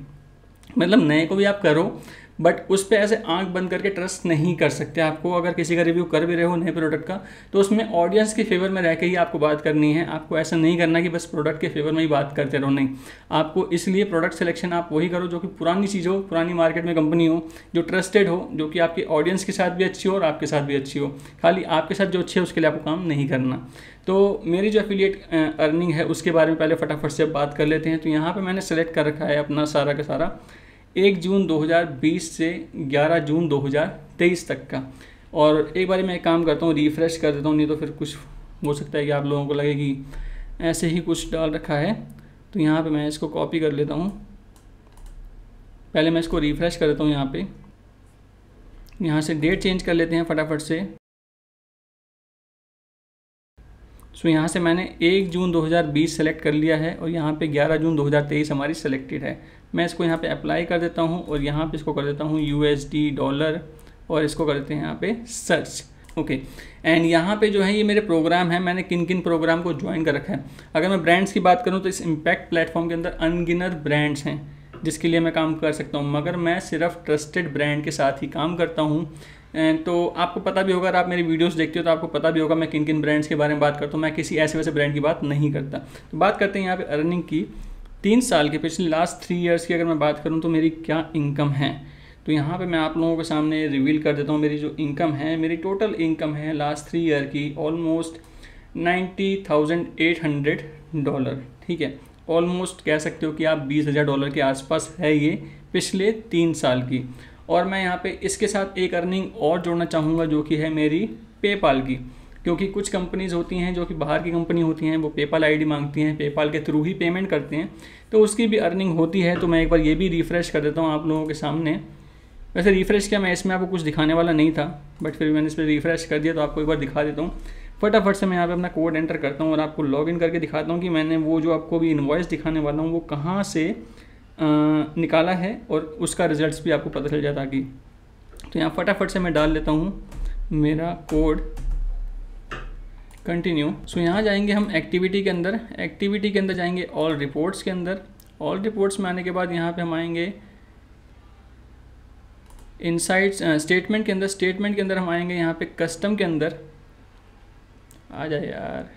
मतलब नए को भी आप करो, बट उस पर ऐसे आंख बंद करके ट्रस्ट नहीं कर सकते। आपको अगर किसी का रिव्यू कर भी रहे हो नए प्रोडक्ट का, तो उसमें ऑडियंस के फेवर में रह के ही आपको बात करनी है। आपको ऐसा नहीं करना कि बस प्रोडक्ट के फेवर में ही बात करते रहो, नहीं। आपको इसलिए प्रोडक्ट सिलेक्शन आप वही करो जो कि पुरानी चीज़ हो, पुरानी मार्केट में कंपनी हो, जो ट्रस्टेड हो, जो कि आपके ऑडियंस के साथ भी अच्छी हो और आपके साथ भी अच्छी हो। खाली आपके साथ जो अच्छी है उसके लिए आपको काम नहीं करना। तो मेरी जो एफिलिएट अर्निंग है उसके बारे में पहले फटाफट से बात कर लेते हैं। तो यहाँ पर मैंने सेलेक्ट कर रखा है अपना सारा का सारा 1 जून 2020 से 11 जून 2023 तक का। और एक बार मैं एक काम करता हूँ, रिफ़्रेश कर देता हूँ, नहीं तो फिर कुछ हो सकता है कि आप लोगों को लगे कि ऐसे ही कुछ डाल रखा है। तो यहाँ पे मैं इसको कॉपी कर लेता हूँ। पहले मैं इसको रिफ़्रेश कर देता हूँ। यहाँ से डेट चेंज कर लेते हैं फटाफट से। सो यहाँ से मैंने 1 जून 2020 सेलेक्ट कर लिया है और यहाँ पे 11 जून 2023 हमारी सेलेक्टेड है। मैं इसको यहाँ पे अप्लाई कर देता हूँ और यहाँ पे इसको कर देता हूँ USD $, और इसको कर देते हैं यहाँ पे सर्च। ओके, एंड यहाँ पे जो है ये मेरे प्रोग्राम है, मैंने किन किन प्रोग्राम को ज्वाइन कर रखा है। अगर मैं ब्रांड्स की बात करूँ तो इस इम्पैक्ट प्लेटफॉर्म के अंदर अनगिनत ब्रांड्स हैं जिसके लिए मैं काम कर सकता हूँ, मगर मैं सिर्फ ट्रस्टेड ब्रांड के साथ ही काम करता हूँ। तो आपको पता भी होगा, अगर आप मेरी वीडियोस देखते हो तो आपको पता भी होगा मैं किन किन ब्रांड्स के बारे में बात करता हूँ। मैं किसी ऐसे वैसे ब्रांड की बात नहीं करता। तो बात करते हैं यहाँ पे अर्निंग की। 3 साल के, पिछले लास्ट 3 ईयर्स की अगर मैं बात करूँ तो मेरी क्या इनकम है, तो यहाँ पे मैं आप लोगों के सामने रिवील कर देता हूँ। मेरी जो इनकम है, मेरी टोटल इनकम है लास्ट 3 ईयर की ऑलमोस्ट $90,800, ठीक है। ऑलमोस्ट कह सकते हो कि आप $20,000 के आसपास है ये पिछले 3 साल की। और मैं यहाँ पे इसके साथ एक अर्निंग और जोड़ना चाहूँगा जो कि है मेरी पेपाल की। क्योंकि कुछ कंपनीज़ होती हैं जो कि बाहर की कंपनी होती हैं, वो पेपाल आईडी मांगती हैं, पेपाल के थ्रू ही पेमेंट करते हैं, तो उसकी भी अर्निंग होती है। तो मैं एक बार ये भी रिफ़्रेश कर देता हूँ आप लोगों के सामने। वैसे रिफ़्रेश किया मैं, इसमें आपको कुछ दिखाने वाला नहीं था, बट फिर मैंने इस पर रिफ़्रेश कर दिया तो आपको एक बार दिखा देता हूँ। फटाफट से मैं यहाँ पे अपना कोड एंटर करता हूँ और आपको लॉगिन करके दिखाता हूँ कि मैंने वो जो आपको भी इनवॉइस दिखाने वाला हूँ वो कहाँ से निकाला है, और उसका रिजल्ट्स भी आपको पता चल जाता कि। तो यहाँ फटाफट से मैं डाल लेता हूँ मेरा कोड, कंटिन्यू। सो यहाँ जाएंगे हम एक्टिविटी के अंदर, एक्टिविटी के अंदर जाएंगे ऑल रिपोर्ट्स के अंदर। ऑल रिपोर्ट्स में आने के बाद यहाँ पे हम आएंगे इनसाइट्स स्टेटमेंट के अंदर, स्टेटमेंट के अंदर हम आएंगे यहाँ पे कस्टम के अंदर, आ जाए यार,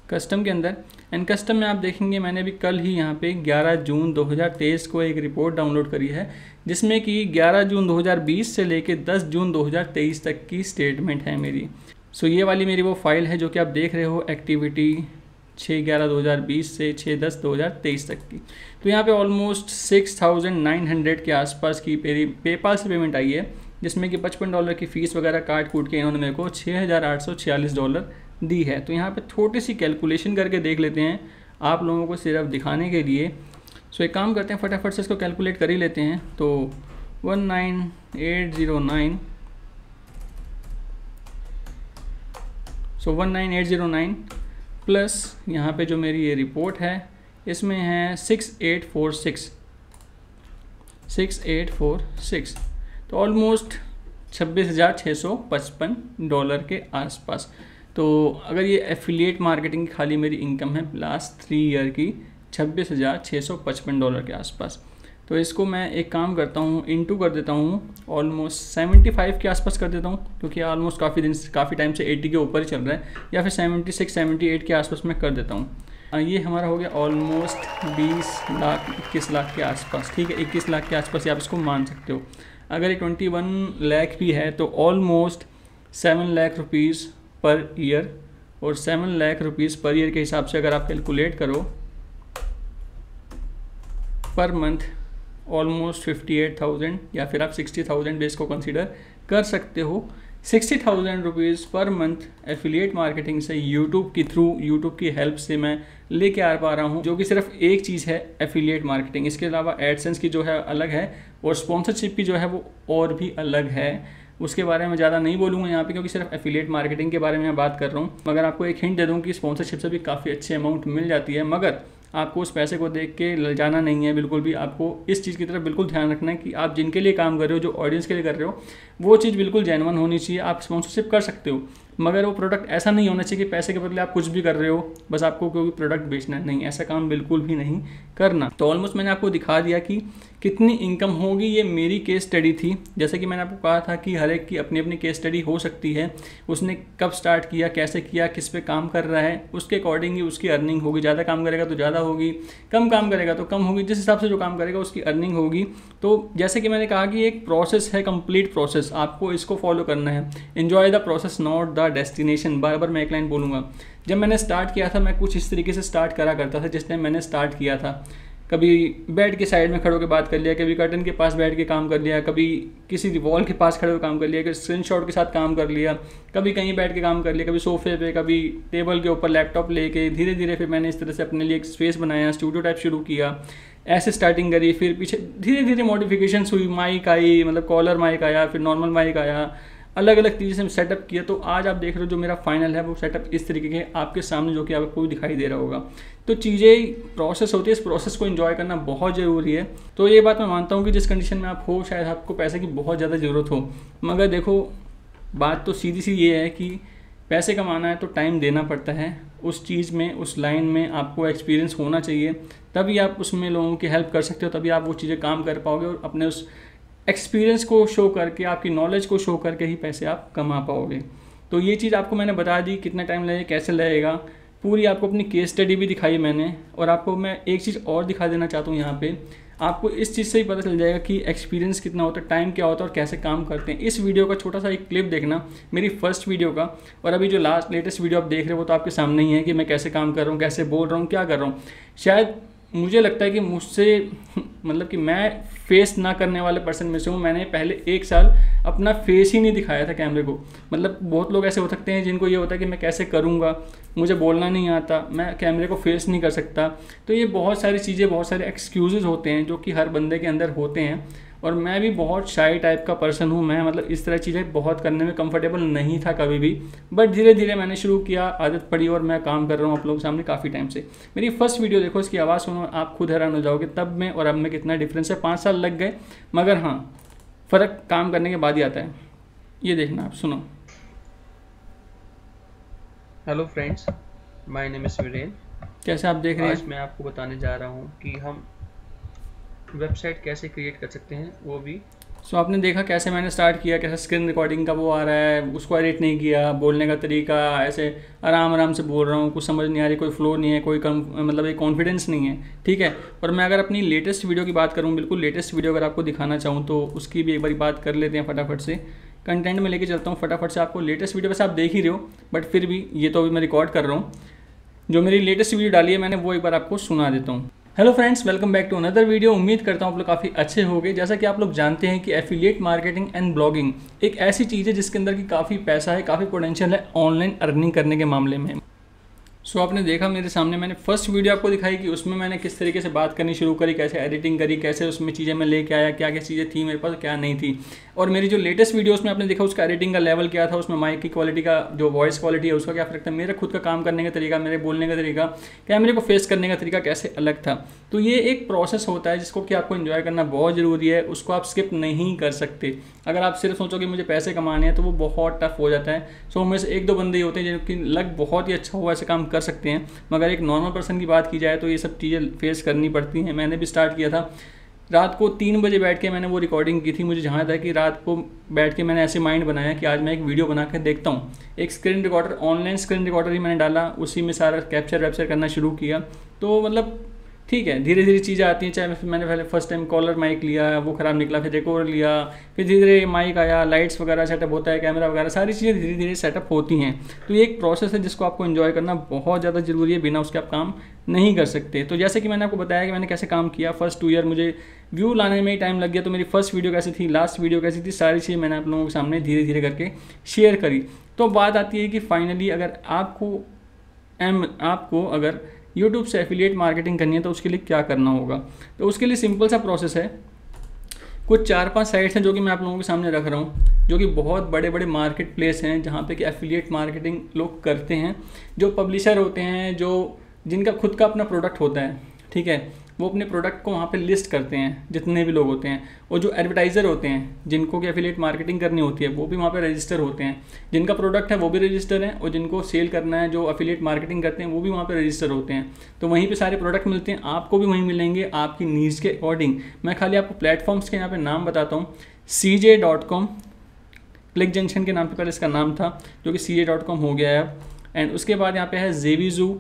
कस्टम के अंदर। एंड कस्टम में आप देखेंगे मैंने अभी कल ही यहाँ पे 11 जून 2023 को एक रिपोर्ट डाउनलोड करी है, जिसमें कि 11 जून 2020 से लेके 10 जून 2023 तक की स्टेटमेंट है मेरी। सो ये वाली मेरी वो फाइल है जो कि आप देख रहे हो, एक्टिविटी 6/11/2020 से 6/10/2023 तक की। तो यहाँ पे ऑलमोस्ट 6900 के आसपास की मेरी पेपाल से पेमेंट आई है, जिसमें कि $55 की फ़ीस वगैरह काट कूट के इन्होंने मेरे को $6846 दी है। तो यहाँ पे थोड़ी सी कैलकुलेशन करके देख लेते हैं आप लोगों को सिर्फ दिखाने के लिए। सो एक काम करते हैं, फटाफट से इसको कैलकुलेट कर ही लेते हैं। तो 19809, सो 19809 प्लस यहाँ पे जो मेरी ये रिपोर्ट है इसमें है 6846, तो ऑलमोस्ट $26,655 के आसपास। तो अगर ये एफिलिएट मार्केटिंग की खाली मेरी इनकम है लास्ट 3 ईयर की $26,655 के आसपास। तो इसको मैं एक काम करता हूँ, इनटू कर देता हूँ, ऑलमोस्ट 75 के आसपास कर देता हूँ, क्योंकि ऑलमोस्ट काफ़ी टाइम से 80 के ऊपर ही चल रहा है, या फिर 76-78 के आसपास मैं कर देता हूँ। ये हमारा हो गया ऑलमोस्ट 21 लाख के आसपास। ठीक है, 21 लाख के आसपास आप इसको मान सकते हो। अगर ये 21 लाख भी है तो almost 7 lakh rupees per year, और 7 लाख रुपीज़ पर ईयर के हिसाब से अगर आप कैलकुलेट करो पर मंथ ऑलमोस्ट 58,000, या फिर आप 60,000 बेस को कंसीडर कर सकते हो। 60,000 rupees per month affiliate marketing से यूट्यूब के थ्रू, यूट्यूब की हेल्प से मैं लेके आ पा रहा हूँ, जो कि सिर्फ एक चीज़ है एफिलिएट मार्केटिंग। इसके अलावा एडसेंस की जो है अलग है, और स्पॉन्सरशिप की जो है वो और भी अलग है। उसके बारे में ज़्यादा नहीं बोलूँगा यहाँ पे, क्योंकि सिर्फ एफिलिएट मार्केटिंग के बारे में मैं बात कर रहा हूँ। मगर आपको एक हिंट दे दूँ कि स्पॉन्सरशिप से भी काफ़ी अच्छी अमाउंट मिल जाती है, मगर आपको उस पैसे को देख के ललचाना नहीं है बिल्कुल भी। आपको इस चीज़ की तरफ बिल्कुल ध्यान रखना है कि आप जिनके लिए काम कर रहे हो, जो ऑडियंस के लिए कर रहे हो, वो चीज़ बिल्कुल जेन्युइन होनी चाहिए। आप स्पॉन्सरशिप कर सकते हो, मगर वो प्रोडक्ट ऐसा नहीं होना चाहिए कि पैसे के बदले आप कुछ भी कर रहे हो, बस आपको कोई प्रोडक्ट बेचना है। नहीं, ऐसा काम बिल्कुल भी नहीं करना। तो ऑलमोस्ट मैंने आपको दिखा दिया कि कितनी इनकम होगी। ये मेरी केस स्टडी थी। जैसे कि मैंने आपको कहा था कि हर एक की अपनी अपनी केस स्टडी हो सकती है। उसने कब स्टार्ट किया, कैसे किया, किस पे काम कर रहा है, उसके अकॉर्डिंग ही उसकी अर्निंग होगी। ज़्यादा काम करेगा तो ज़्यादा होगी, कम काम करेगा तो कम होगी। जिस हिसाब से जो काम करेगा उसकी अर्निंग होगी। तो जैसे कि मैंने कहा कि एक प्रोसेस है, कंप्लीट प्रोसेस, आपको इसको फॉलो करना है। Enjoy the process not the destination. बार बार मैं एक लाइन बोलूँगा। जब मैंने स्टार्ट किया था मैं कुछ इस तरीके से स्टार्ट करा करता था। जिस टाइम मैंने स्टार्ट किया था, कभी बेड के साइड में खड़े होकर बात कर लिया, कभी कर्टन के पास बैठ के काम कर लिया, कभी किसी वॉल के पास खड़े होकर काम कर लिया, कभी स्क्रीनशॉट के साथ काम कर लिया, कभी कहीं बैठ के काम कर लिया, कभी सोफे पे, कभी टेबल के ऊपर लैपटॉप लेके। धीरे धीरे फिर मैंने इस तरह से अपने लिए एक स्पेस बनाया, स्टूडियो टाइप शुरू किया, ऐसे स्टार्टिंग करी। फिर पीछे धीरे धीरे मॉडिफिकेशंस हुई, माइक आई, मतलब कॉलर माइक आया, फिर नॉर्मल माइक आया, अलग अलग चीज़ें से सेटअप किया। तो आज आप देख रहे हो जो मेरा फाइनल है वो सेटअप इस तरीके के आपके सामने, जो कि आपको दिखाई दे रहा होगा। तो चीज़ें प्रोसेस होती है, इस प्रोसेस को एंजॉय करना बहुत ज़रूरी है। तो ये बात मैं मानता हूँ कि जिस कंडीशन में आप हो, शायद आपको पैसे की बहुत ज़्यादा ज़रूरत हो, मगर देखो बात तो सीधी सी ये है कि पैसे कमाना है तो टाइम देना पड़ता है। उस चीज़ में, उस लाइन में आपको एक्सपीरियंस होना चाहिए, तभी आप उसमें लोगों की हेल्प कर सकते हो, तभी आप वो चीज़ें काम कर पाओगे। और अपने उस एक्सपीरियंस को शो करके, आपकी नॉलेज को शो करके ही पैसे आप कमा पाओगे। तो ये चीज़ आपको मैंने बता दी, कितना टाइम लगेगा, कैसे लगेगा, पूरी आपको अपनी केस स्टडी भी दिखाई मैंने। और आपको मैं एक चीज़ और दिखा देना चाहता हूँ यहाँ पे, आपको इस चीज़ से ही पता चल जाएगा कि एक्सपीरियंस कितना होता है, टाइम क्या होता है और कैसे काम करते हैं। इस वीडियो का छोटा सा एक क्लिप देखना, मेरी फर्स्ट वीडियो का, और अभी जो लेटेस्ट वीडियो आप देख रहे हो वो तो आपके सामने ही है कि मैं कैसे काम कर रहा हूँ, कैसे बोल रहा हूँ, क्या कर रहा हूँ। शायद मुझे लगता है कि मुझसे मतलब कि मैं फेस ना करने वाले पर्सन में से हूँ। मैंने पहले 1 साल अपना फेस ही नहीं दिखाया था कैमरे को। मतलब बहुत लोग ऐसे हो सकते हैं जिनको ये होता है कि मैं कैसे करूँगा, मुझे बोलना नहीं आता, मैं कैमरे को फेस नहीं कर सकता। तो ये बहुत सारी चीज़ें, बहुत सारे एक्सक्यूज़ेज़ होते हैं जो कि हर बंदे के अंदर होते हैं। और मैं भी बहुत शाई टाइप का पर्सन हूँ। मैं मतलब इस तरह चीज़ें बहुत करने में कंफर्टेबल नहीं था कभी भी, बट धीरे धीरे मैंने शुरू किया, आदत पड़ी और मैं काम कर रहा हूँ आप लोगों के सामने काफ़ी टाइम से। मेरी फर्स्ट वीडियो देखो, इसकी आवाज़ सुनो, आप खुद हैरान हो जाओगे तब में और अब में कितना डिफरेंस है। 5 साल लग गए, मगर हाँ, फ़र्क काम करने के बाद ही आता है। ये देखना, आप सुनो। Hello friends, my name is Viren. कैसे आप देख रहे हैं? आज मैं आपको बताने जा रहा हूँ कि हम वेबसाइट कैसे क्रिएट कर सकते हैं, वो भी। सो आपने देखा कैसे मैंने स्टार्ट किया, कैसे स्क्रीन रिकॉर्डिंग का वो आ रहा है, उसको एडिट नहीं किया, बोलने का तरीका ऐसे आराम आराम से बोल रहा हूँ, कुछ समझ नहीं आ रही, कोई फ्लो नहीं है, कोई मतलब एक कॉन्फिडेंस नहीं है, ठीक है। और मैं अगर अपनी लेटेस्ट वीडियो की बात करूँ, बिल्कुल लेटेस्ट वीडियो अगर आपको दिखाना चाहूँ तो उसकी भी एक बार बात कर लेते हैं फटाफट से। कंटेंट में लेके चलता हूँ फटाफट से आपको। लेटेस्ट वीडियो वैसे आप देख ही रहे हो, बट फिर भी ये तो अभी मैं रिकॉर्ड कर रहा हूँ। जो मेरी लेटेस्ट वीडियो डाली है मैंने, वो एक बार आपको सुना देता हूँ। Hello friends, welcome back to another video. उम्मीद करता हूँ आप लोग काफ़ी अच्छे होंगे। जैसा कि आप लोग जानते हैं कि एफिलिएट मार्केटिंग एंड ब्लॉगिंग एक ऐसी चीज़ है जिसके अंदर की काफ़ी पैसा है, काफ़ी पोटेंशियल है ऑनलाइन अर्निंग करने के मामले में। सो आपने देखा मेरे सामने, मैंने फर्स्ट वीडियो आपको दिखाई कि उसमें मैंने किस तरीके से बात करनी शुरू करी, कैसे एडिटिंग करी, कैसे उसमें चीज़ें मैं लेके आया, क्या क्या चीज़ें थी मेरे पास, क्या नहीं थी। और मेरी जो लेटेस्ट वीडियो उसमें आपने देखा उसका एडिटिंग का लेवल क्या था, उसमें माइक की क्वालिटी का, जो वॉइस क्वालिटी है उसका क्या फ़र्क था, मेरा खुद का काम करने का तरीका, मेरे बोलने का तरीका, कैमरे को फेस करने का तरीका कैसे अलग था। तो ये एक प्रोसेस होता है जिसको कि आपको इन्जॉय करना बहुत ज़रूरी है, उसको आप स्किप नहीं कर सकते। अगर आप सिर्फ सोचो कि मुझे पैसे कमाने हैं तो वो बहुत टफ हो जाता है। सो उनमें से 1-2 बंदे ही होते हैं जिनकी लक बहुत ही अच्छा हुआ ऐसे काम कर सकते हैं, मगर एक नॉर्मल पर्सन की बात की जाए तो ये सब चीज़ें फेस करनी पड़ती हैं। मैंने भी स्टार्ट किया था, रात को 3 बजे बैठ के मैंने वो रिकॉर्डिंग की थी। मुझे जहाँ था कि रात को बैठ के मैंने ऐसे माइंड बनाया कि आज मैं एक वीडियो बना के देखता हूँ। एक screen recorder, online screen recorder ही मैंने डाला, उसी में सारा कैप्चर वैप्चर करना शुरू किया। तो मतलब ठीक है, धीरे धीरे चीज़ें आती हैं। चाहे मैंने पहले फर्स्ट टाइम कॉलर माइक लिया, वो ख़राब निकला, फिर एक और लिया, फिर धीरे धीरे माइक आया, लाइट्स वगैरह सेटअप होता है, कैमरा वगैरह सारी चीज़ें धीरे धीरे सेटअप होती हैं। तो ये एक प्रोसेस है जिसको आपको एंजॉय करना बहुत ज़्यादा ज़रूरी है, बिना उसके आप काम नहीं कर सकते। तो जैसे कि मैंने आपको बताया कि मैंने कैसे काम किया, फर्स्ट 2 ईयर मुझे व्यू लाने में ही टाइम लग गया। तो मेरी फर्स्ट वीडियो कैसी थी, लास्ट वीडियो कैसी थी, सारी चीज़ें मैंने आप लोगों के सामने धीरे धीरे करके शेयर करी। तो बात आती है कि फाइनली अगर आपको अगर यूट्यूब से एफिलिएट मार्केटिंग करनी है तो उसके लिए क्या करना होगा। तो उसके लिए सिंपल सा प्रोसेस है। कुछ 4-5 साइट्स हैं जो कि मैं आप लोगों के सामने रख रहा हूँ, जो कि बहुत बड़े बड़े मार्केट प्लेस हैं जहाँ पे कि एफिलिएट मार्केटिंग लोग करते हैं। जो पब्लिशर होते हैं, जो जिनका खुद का अपना प्रोडक्ट होता है, ठीक है, वो अपने प्रोडक्ट को वहाँ पे लिस्ट करते हैं, जितने भी लोग होते हैं। और जो एडवर्टाइज़र होते हैं जिनको कि एफिलिएट मार्केटिंग करनी होती है, वो भी वहाँ पे रजिस्टर होते हैं। जिनका प्रोडक्ट है वो भी रजिस्टर हैं, और जिनको सेल करना है, जो एफिलिएट मार्केटिंग करते हैं, वो भी वहाँ पे रजिस्टर होते हैं। तो वहीं पे सारे प्रोडक्ट मिलते हैं, आपको भी वहीं मिलेंगे आपकी नीड्स के अकॉर्डिंग। मैं खाली आपको प्लेटफॉर्म्स के यहाँ पर नाम बताता हूँ। CJ.com, क्लिक जंक्शन के नाम पर पहले इसका नाम था, जो कि CJ.com हो गया है अब। एंड उसके बाद यहाँ पे है Zevizu,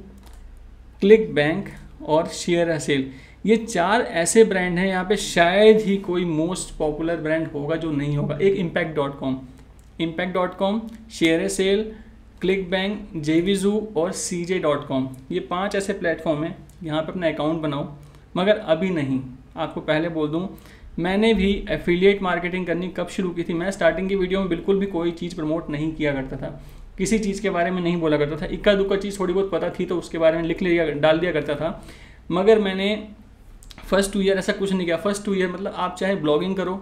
क्लिक बैंक और शेयर सेल। ये 4 ऐसे ब्रांड हैं, यहाँ पे शायद ही कोई मोस्ट पॉपुलर ब्रांड होगा जो नहीं होगा। एक impact.com, share sale, click bank, Zevizu और CJ.com। ये 5 ऐसे प्लेटफॉर्म हैं, यहाँ पे अपना अकाउंट बनाओ। मगर अभी नहीं, आपको पहले बोल दूँ, मैंने भी एफिलिएट मार्केटिंग करनी कब शुरू की थी। मैं स्टार्टिंग की वीडियो में बिल्कुल भी कोई चीज़ प्रमोट नहीं किया करता था, किसी चीज़ के बारे में नहीं बोला करता था। इक्का दुक्का चीज़ थोड़ी बहुत पता थी तो उसके बारे में लिख लिया, डाल दिया करता था। मगर मैंने फर्स्ट 2 ईयर ऐसा कुछ नहीं किया। फर्स्ट 2 ईयर मतलब आप चाहे ब्लॉगिंग करो,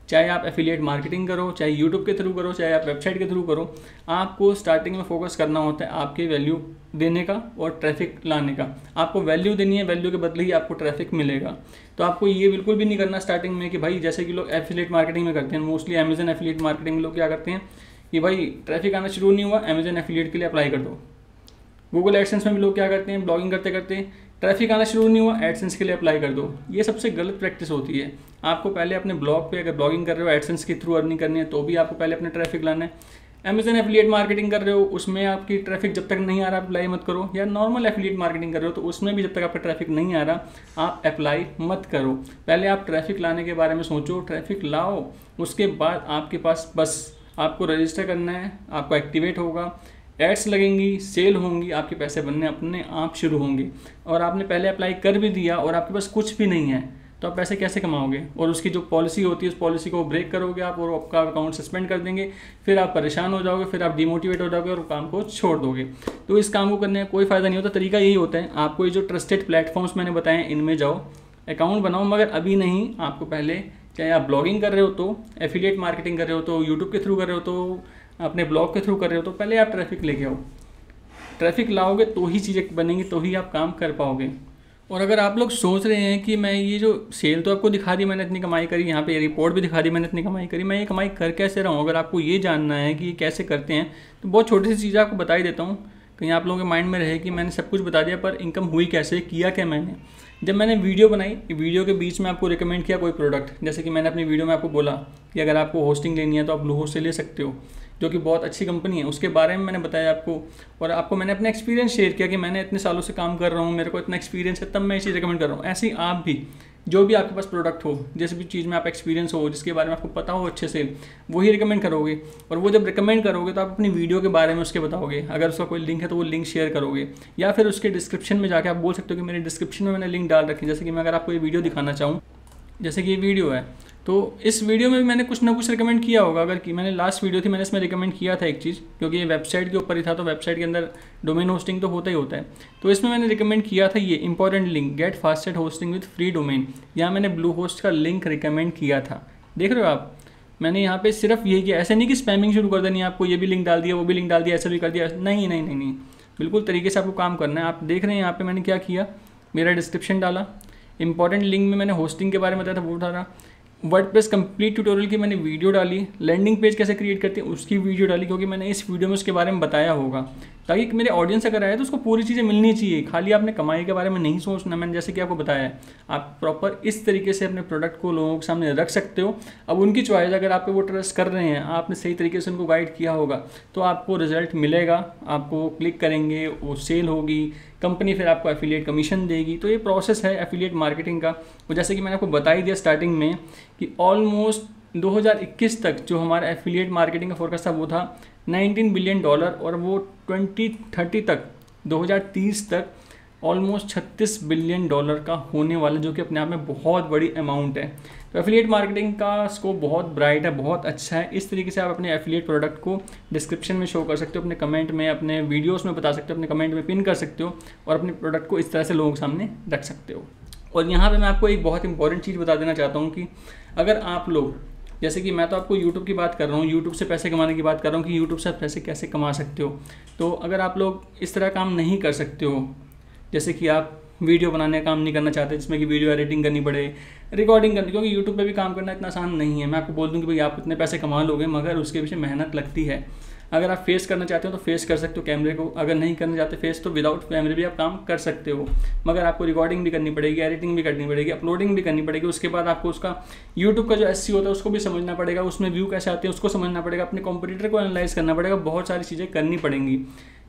चाहे आप एफिलिएट मार्केटिंग करो, चाहे यूट्यूब के थ्रू करो, चाहे आप वेबसाइट के थ्रू करो, आपको स्टार्टिंग में फोकस करना होता है आपके वैल्यू देने का और ट्रैफिक लाने का। आपको वैल्यू देनी है, वैल्यू के बदले ही आपको ट्रैफिक मिलेगा। तो आपको ये बिल्कुल भी नहीं करना स्टार्टिंग में कि भाई, जैसे कि लोग एफिलिएट मार्केटिंग में करते हैं, मोस्टली अमेजन एफिलिएट मार्केटिंग में लोग क्या करते हैं कि भाई ट्रैफिक आना शुरू नहीं हुआ, अमेजन एफिलिएट के लिए अप्लाई कर दो। गूगल एडसेंस में भी लोग क्या करते हैं, ब्लॉगिंग करते करते ट्रैफिक आना शुरू नहीं हुआ, एडसेंस के लिए अप्लाई कर दो। ये सबसे गलत प्रैक्टिस होती है। आपको पहले अपने ब्लॉग पे, अगर ब्लॉगिंग कर रहे हो एडसेंस के थ्रू अर्निंग करनी है, तो भी आपको पहले अपने ट्रैफिक लाना है। अमेजन एफिलिएट मार्केटिंग कर रहे हो, उसमें आपकी ट्रैफिक जब तक नहीं आ रहा अप्लाई मत करो। या नॉर्मल एफिलिएट मार्केटिंग कर रहे हो तो उसमें भी जब तक आपका ट्रैफिक नहीं आ रहा आप अप्लाई मत करो। पहले आप ट्रैफिक लाने के बारे में सोचो, ट्रैफिक लाओ, उसके बाद आपके पास बस आपको रजिस्टर करना है, आपको एक्टिवेट होगा, एड्स लगेंगी, सेल होंगी, आपके पैसे बनने अपने आप शुरू होंगे। और आपने पहले अप्लाई कर भी दिया और आपके पास कुछ भी नहीं है, तो आप पैसे कैसे कमाओगे? और उसकी जो पॉलिसी होती है उस पॉलिसी को ब्रेक करोगे आप और आपका अकाउंट सस्पेंड कर देंगे, फिर आप परेशान हो जाओगे, फिर आप डिमोटिवेट हो जाओगे और काम को छोड़ दोगे। तो इस काम को करने का कोई फ़ायदा नहीं होता। तरीका यही होता है, आपको ये जो ट्रस्टेड प्लेटफॉर्म्स मैंने बताए इनमें जाओ, अकाउंट बनाओ, मगर अभी नहीं, आपको पहले, चाहे आप ब्लॉगिंग कर रहे हो तो, एफिलिएट मार्केटिंग कर रहे हो तो, यूट्यूब के थ्रू कर रहे हो तो, अपने ब्लॉग के थ्रू कर रहे हो तो, पहले आप ट्रैफिक लेके आओ। ट्रैफिक लाओगे तो ही चीज़ें बनेंगी, तो ही आप काम कर पाओगे। और अगर आप लोग सोच रहे हैं कि मैं ये जो सेल तो आपको दिखा दी मैंने इतनी कमाई करी, यहाँ पे रिपोर्ट भी दिखा दी मैंने इतनी कमाई करी, मैं ये कमाई कर कैसे रहा हूँ, अगर आपको ये जानना है कि ये कैसे करते हैं तो बहुत छोटी सी चीज़ें आपको बता ही देता हूँ, कहीं आप लोगों के माइंड में रहे कि मैंने सब कुछ बता दिया पर इनकम हुई कैसे, किया क्या मैंने। जब मैंने वीडियो बनाई, वीडियो के बीच में आपको रिकमेंड किया कोई प्रोडक्ट, जैसे कि मैंने अपनी वीडियो में आपको बोला कि अगर आपको होस्टिंग लेनी है तो आप ब्लूहोस्ट से ले सकते हो, जो कि बहुत अच्छी कंपनी है, उसके बारे में मैंने बताया आपको, और आपको मैंने अपना एक्सपीरियंस शेयर किया कि मैंने इतने सालों से काम कर रहा हूँ, मेरे को इतना एक्सपीरियंस है, तब मैं ये चीज़ रिकमेंड कर रहा हूँ। ऐसे ही आप भी, जो भी आपके पास प्रोडक्ट हो, जिस भी चीज़ में आप एक्सपीरियंस हो, जिसके बारे में आपको पता हो अच्छे से, वही रिकमेंड करोगे। और वो जब रिकमेंड करोगे तो आप अपनी वीडियो के बारे में उसके बताओगे, अगर उसका कोई लिंक है तो वो लिंक शेयर करोगे, या फिर उसके डिस्क्रिप्शन में जाके आप बोल सकते हो कि मेरे डिस्क्रिप्शन में मैंने लिंक डाल रखी है। जैसे कि मैं अगर आपको ये वीडियो दिखाना चाहूँ, जैसे कि ये वीडियो है, तो इस वीडियो में भी मैंने कुछ ना कुछ रिकमेंड किया होगा। अगर कि मैंने लास्ट वीडियो थी, मैंने इसमें रिकमेंड किया था एक चीज़, क्योंकि ये वेबसाइट के ऊपर ही था, तो वेबसाइट के अंदर डोमेन होस्टिंग तो होता ही होता है। तो इसमें मैंने रिकमेंड किया था ये important link, get fastest hosting with free domain. यहाँ मैंने ब्लूहोस्ट का लिंक रिकमेंड किया था, देख रहे हो आप। मैंने यहाँ पे सिर्फ यही किया, ऐसे नहीं कि स्पैमिंग शुरू कर देनी है आपको, ये भी लिंक डाल दिया, वो भी लिंक डाल दिया, ऐसा भी कर दिया, नहीं नहीं नहीं नहीं, बिल्कुल तरीके से आपको काम करना है। आप देख रहे हैं यहाँ पे मैंने क्या किया, मेरा डिस्क्रिप्शन डाला, इंपॉर्टेंट लिंक में मैंने होस्टिंग के बारे में बताया था वो डाला, वर्डप्रेस कंप्लीट ट्यूटोरियल की मैंने वीडियो डाली, लैंडिंग पेज कैसे क्रिएट करते हैं उसकी वीडियो डाली, क्योंकि मैंने इस वीडियो में उसके बारे में बताया होगा, ताकि मेरे ऑडियंस अगर आए तो उसको पूरी चीज़ें मिलनी चाहिए। खाली आपने कमाई के बारे में नहीं सोचना, मैंने जैसे कि आपको बताया है, आप प्रॉपर इस तरीके से अपने प्रोडक्ट को लोगों के सामने रख सकते हो। अब उनकी चॉइस, अगर आप पे वो ट्रस्ट कर रहे हैं, आपने सही तरीके से उनको गाइड किया होगा, तो आपको रिजल्ट मिलेगा, आपको क्लिक करेंगे, वो सेल होगी, कंपनी फिर आपको एफिलिएट कमीशन देगी। तो ये प्रोसेस है एफिलिएट मार्केटिंग का। और जैसे कि मैंने आपको बता ही दिया स्टार्टिंग में कि ऑलमोस्ट 2021 तक जो हमारा एफिलिएट मार्केटिंग का फोरकास्ट था वो था $19 बिलियन, और वो 2030 तक, 2030 तक ऑलमोस्ट $36 बिलियन का होने वाला, जो कि अपने आप में बहुत बड़ी अमाउंट है। तो एफिलिएट मार्केटिंग का स्कोप बहुत ब्राइट है, बहुत अच्छा है। इस तरीके से आप अपने एफिलिएट प्रोडक्ट को डिस्क्रिप्शन में शो कर सकते हो, अपने कमेंट में, अपने वीडियोस में बता सकते हो, अपने कमेंट में पिन कर सकते हो, और अपने प्रोडक्ट को इस तरह से लोगों के सामने रख सकते हो। और यहाँ पे मैं आपको एक बहुत इंपॉर्टेंट चीज़ बता देना चाहता हूँ कि अगर आप लोग, जैसे कि मैं तो आपको YouTube की बात कर रहा हूँ, YouTube से पैसे कमाने की बात कर रहा हूँ कि YouTube से आप पैसे कैसे कमा सकते हो। तो अगर आप लोग इस तरह काम नहीं कर सकते हो, जैसे कि आप वीडियो बनाने का काम नहीं करना चाहते, जिसमें कि वीडियो एडिटिंग करनी पड़े, रिकॉर्डिंग करनी, क्योंकि यूट्यूब पे भी काम करना इतना आसान नहीं है। मैं आपको बोल दूं कि भाई आप इतने पैसे कमा लोगे, मगर उसके पीछे मेहनत लगती है। अगर आप फेस करना चाहते हो तो फेस कर सकते हो कैमरे को, अगर नहीं करना चाहते फेस तो विदाउट कैमरे भी आप काम कर सकते हो, मगर आपको रिकॉर्डिंग भी करनी पड़ेगी, एडिटिंग भी करनी पड़ेगी, अपलोडिंग भी करनी पड़ेगी। उसके बाद आपको उसका यूट्यूब का जो SEO होता है उसको भी समझना पड़ेगा, उसमें व्यू कैसे आते हैं उसको समझना पड़ेगा, अपने कॉम्पिटिटर को एनालाइज करना पड़ेगा, बहुत सारी चीज़ें करनी पड़ेंगी,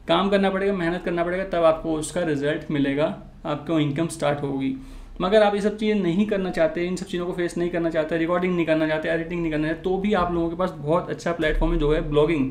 काम करना पड़ेगा, मेहनत करना पड़ेगा, तब आपको उसका रिजल्ट मिलेगा, आपको इनकम स्टार्ट होगी। मगर आप ये सब चीज़ें नहीं करना चाहते, इन सब चीज़ों को फेस नहीं करना चाहते, रिकॉर्डिंग नहीं करना चाहते, एडिटिंग नहीं करना चाहते, तो भी आप लोगों के पास बहुत अच्छा प्लेटफॉर्म है जो है ब्लॉगिंग।